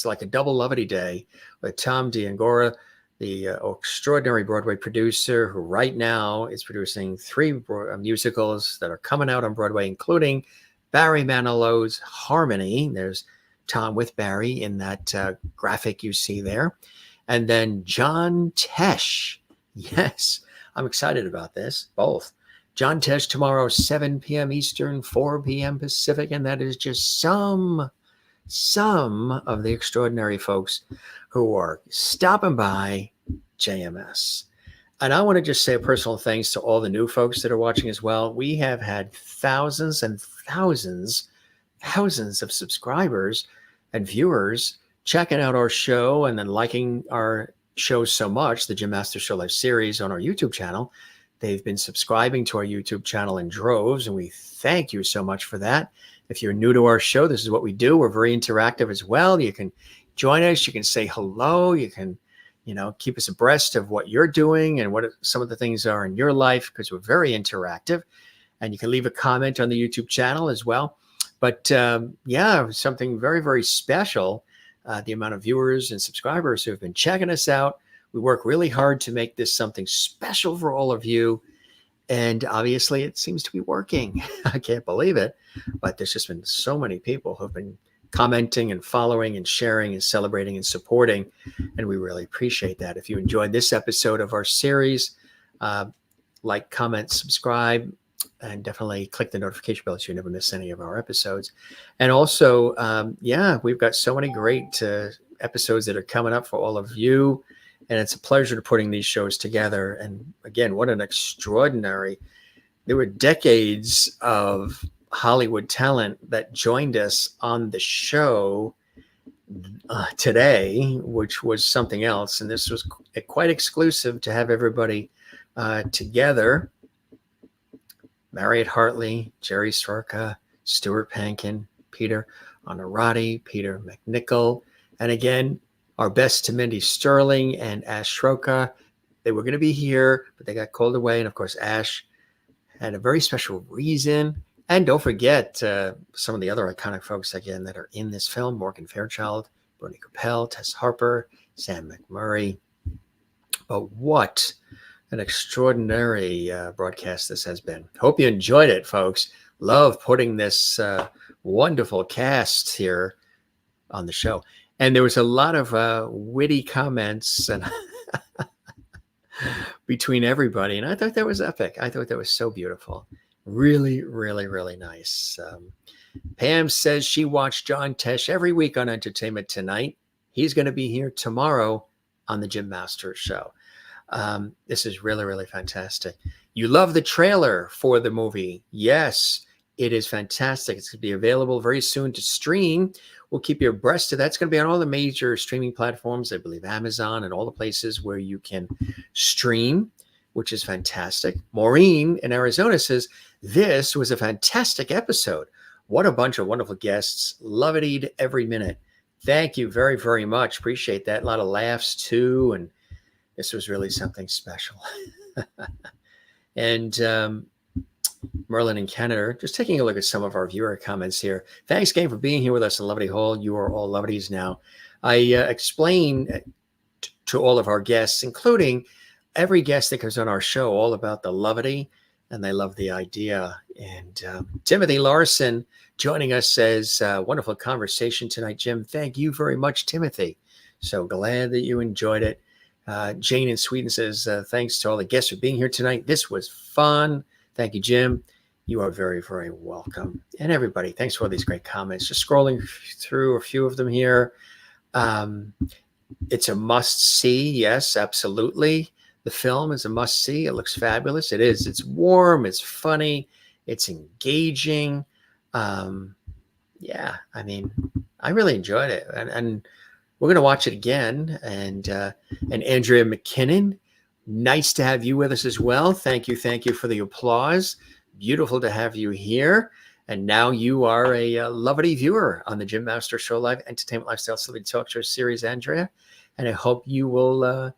like a double Loverty Day, with Tom D'Angora, the extraordinary Broadway producer who right now is producing 3 musicals that are coming out on Broadway, including Barry Manilow's Harmony. There's Tom with Barry in that graphic you see there. And then John Tesh. Yes, I'm excited about this, both. John Tesh tomorrow, 7 p.m. Eastern, 4 p.m. Pacific. And that is just some of the extraordinary folks who are stopping by JMS. And I want to just say a personal thanks to all the new folks that are watching as well. We have had thousands and thousands of subscribers and viewers checking out our show and then liking our show so much, the Jim Master Show Live series on our YouTube channel. They've been subscribing to our YouTube channel in droves, and we thank you so much for that. If you're new to our show, this is what we do. We're very interactive as well. You can join us. You can say hello. You can, keep us abreast of what you're doing and what some of the things are in your life, because we're very interactive. And you can leave a comment on the YouTube channel as well. But something very, very special. The amount of viewers and subscribers who have been checking us out. We work really hard to make this something special for all of you. And obviously it seems to be working. I can't believe it. But there's just been so many people who've been commenting and following and sharing and celebrating and supporting. And we really appreciate that. If you enjoyed this episode of our series, like, comment, subscribe, and definitely click the notification bell so you never miss any of our episodes. And also, we've got so many great episodes that are coming up for all of you. And it's a pleasure to putting these shows together. And again, what an extraordinary, there were decades of Hollywood talent that joined us on the show today, which was something else. And this was quite exclusive to have everybody together. Mariette Hartley, Jerry Sroka, Stuart Pankin, Peter Onorati, Peter MacNicol, and again, our best to Mindy Sterling and Ash Sroka. They were going to be here, but they got called away. And of course, Ash had a very special reason. And don't forget some of the other iconic folks, again, that are in this film: Morgan Fairchild, Bernie Capel, Tess Harper, Sam McMurray. But what an extraordinary broadcast this has been. Hope you enjoyed it, folks. Love putting this wonderful cast here on the show. And there was a lot of witty comments and between everybody. And I thought that was epic. I thought that was so beautiful. Really, really, really nice. Pam says she watched John Tesh every week on Entertainment Tonight. He's going to be here tomorrow on the Jim Masters Show. This is really, really fantastic. You love the trailer for the movie. Yes, it is fantastic. It's going to be available very soon to stream. We'll keep you abreast of that. It's going to be on all the major streaming platforms, I believe Amazon and all the places where you can stream, which is fantastic. Maureen in Arizona says, this was a fantastic episode. What a bunch of wonderful guests. Love it every minute. Thank you very, very much. Appreciate that. A lot of laughs too. And this was really something special. And Merlin in Canada, just taking a look at some of our viewer comments here. Thanks, gang, for being here with us in Lovely Hall. You are all lovelies now. I explain to all of our guests, including every guest that comes on our show, all about the levity, and they love the idea. And Timothy Larson joining us says, wonderful conversation tonight, Jim. Thank you very much, Timothy. So glad that you enjoyed it. Jane in Sweden says, thanks to all the guests for being here tonight. This was fun. Thank you, Jim. You are very, very welcome. And everybody, thanks for all these great comments. Just scrolling through a few of them here. It's a must-see. Yes, absolutely. The film is a must-see. It looks fabulous. It is. It's warm. It's funny. It's engaging. Yeah, I mean, I really enjoyed it. And we're going to watch it again. And Andrea McKinnon, nice to have you with us as well. Thank you. Thank you for the applause. Beautiful to have you here. And now you are a lovely viewer on the Jim Master Show Live Entertainment Lifestyle Celebrity Talk Show series, Andrea. And I hope you will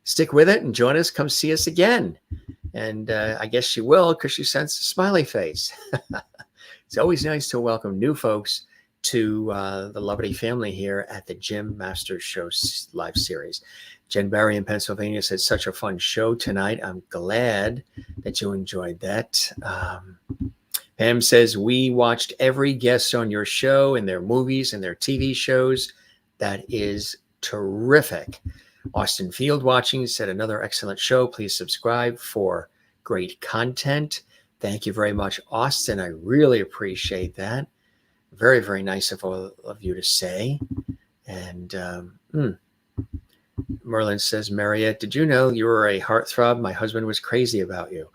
stick with it and join us. Come see us again. And I guess she will, because she sends a smiley face. It's always nice to welcome new folks to the lovely family here at the Jim Master Show Live series. Jen Barry in Pennsylvania said, such a fun show tonight. I'm glad that you enjoyed that. Pam says, we watched every guest on your show and their movies and their TV shows. That is terrific. Austin Field watching said, another excellent show. Please subscribe for great content. Thank you very much, Austin. I really appreciate that. Very, very nice of all of you to say. And Merlin says, Mariette, did you know you were a heartthrob? My husband was crazy about you.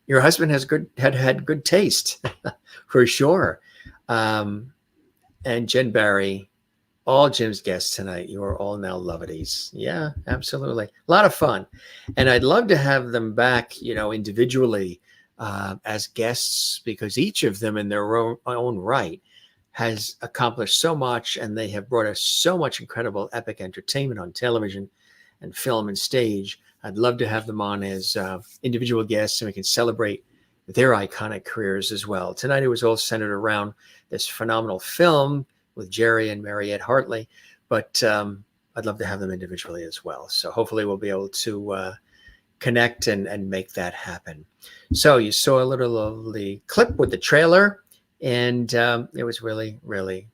Your husband has had good taste, for sure. And Jen Barry, all Jim's guests tonight, you are all now loveties. Yeah, absolutely. A lot of fun. And I'd love to have them back, individually as guests, because each of them in their own right has accomplished so much, and they have brought us so much incredible epic entertainment on television and film and stage. I'd love to have them on as individual guests, and we can celebrate their iconic careers as well. Tonight, it was all centered around this phenomenal film with Jerry and Mariette Hartley, but I'd love to have them individually as well. So hopefully we'll be able to connect and make that happen. So you saw a little of the clip with the trailer, and it was really, really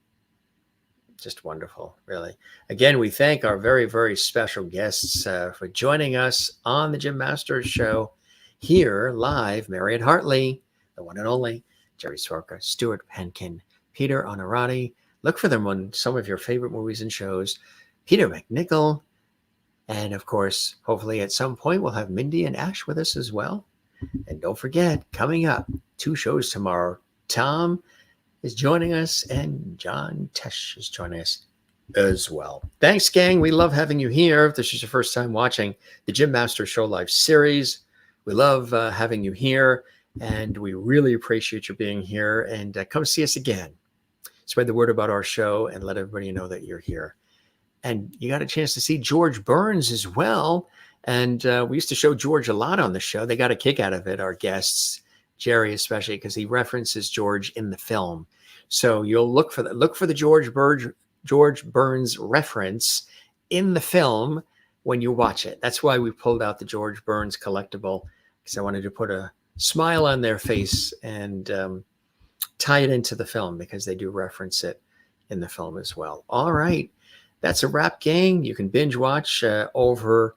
just wonderful, really. Again, we thank our very, very special guests for joining us on the Jim Masters Show here live. Mariette Hartley, the one and only, Jerry Sroka, Stuart Pankin, Peter Onorati. Look for them on some of your favorite movies and shows. Peter MacNicol. And of course, hopefully at some point we'll have Mindy and Ash with us as well. And don't forget, coming up, 2 shows tomorrow. Tom is joining us, and John Tesh is joining us as well. Thanks, gang. We love having you here. If this is your first time watching the Jim Master Show Live series, we love having you here, and we really appreciate you being here. And come see us again. Spread the word about our show and let everybody know that you're here. And you got a chance to see George Burns as well. And we used to show George a lot on the show. They got a kick out of it, our guests, Jerry especially, because he references George in the film. So you'll look for the George Burns reference in the film when you watch it. That's why we pulled out the George Burns collectible, because I wanted to put a smile on their face and tie it into the film, because they do reference it in the film as well. All right. That's a wrap, gang. You can binge watch over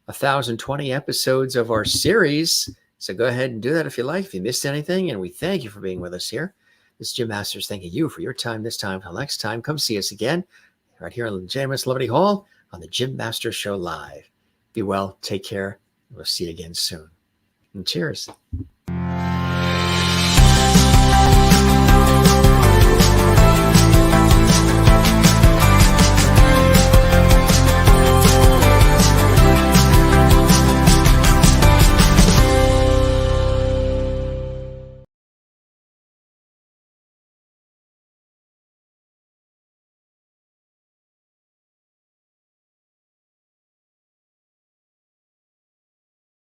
1,020 episodes of our series. So go ahead and do that if you like, if you missed anything. And we thank you for being with us here. This is Jim Masters thanking you for your time this time. Until next time, come see us again right here in JMS Liberty Hall on the Jim Masters Show Live. Be well, take care. We'll see you again soon. And cheers.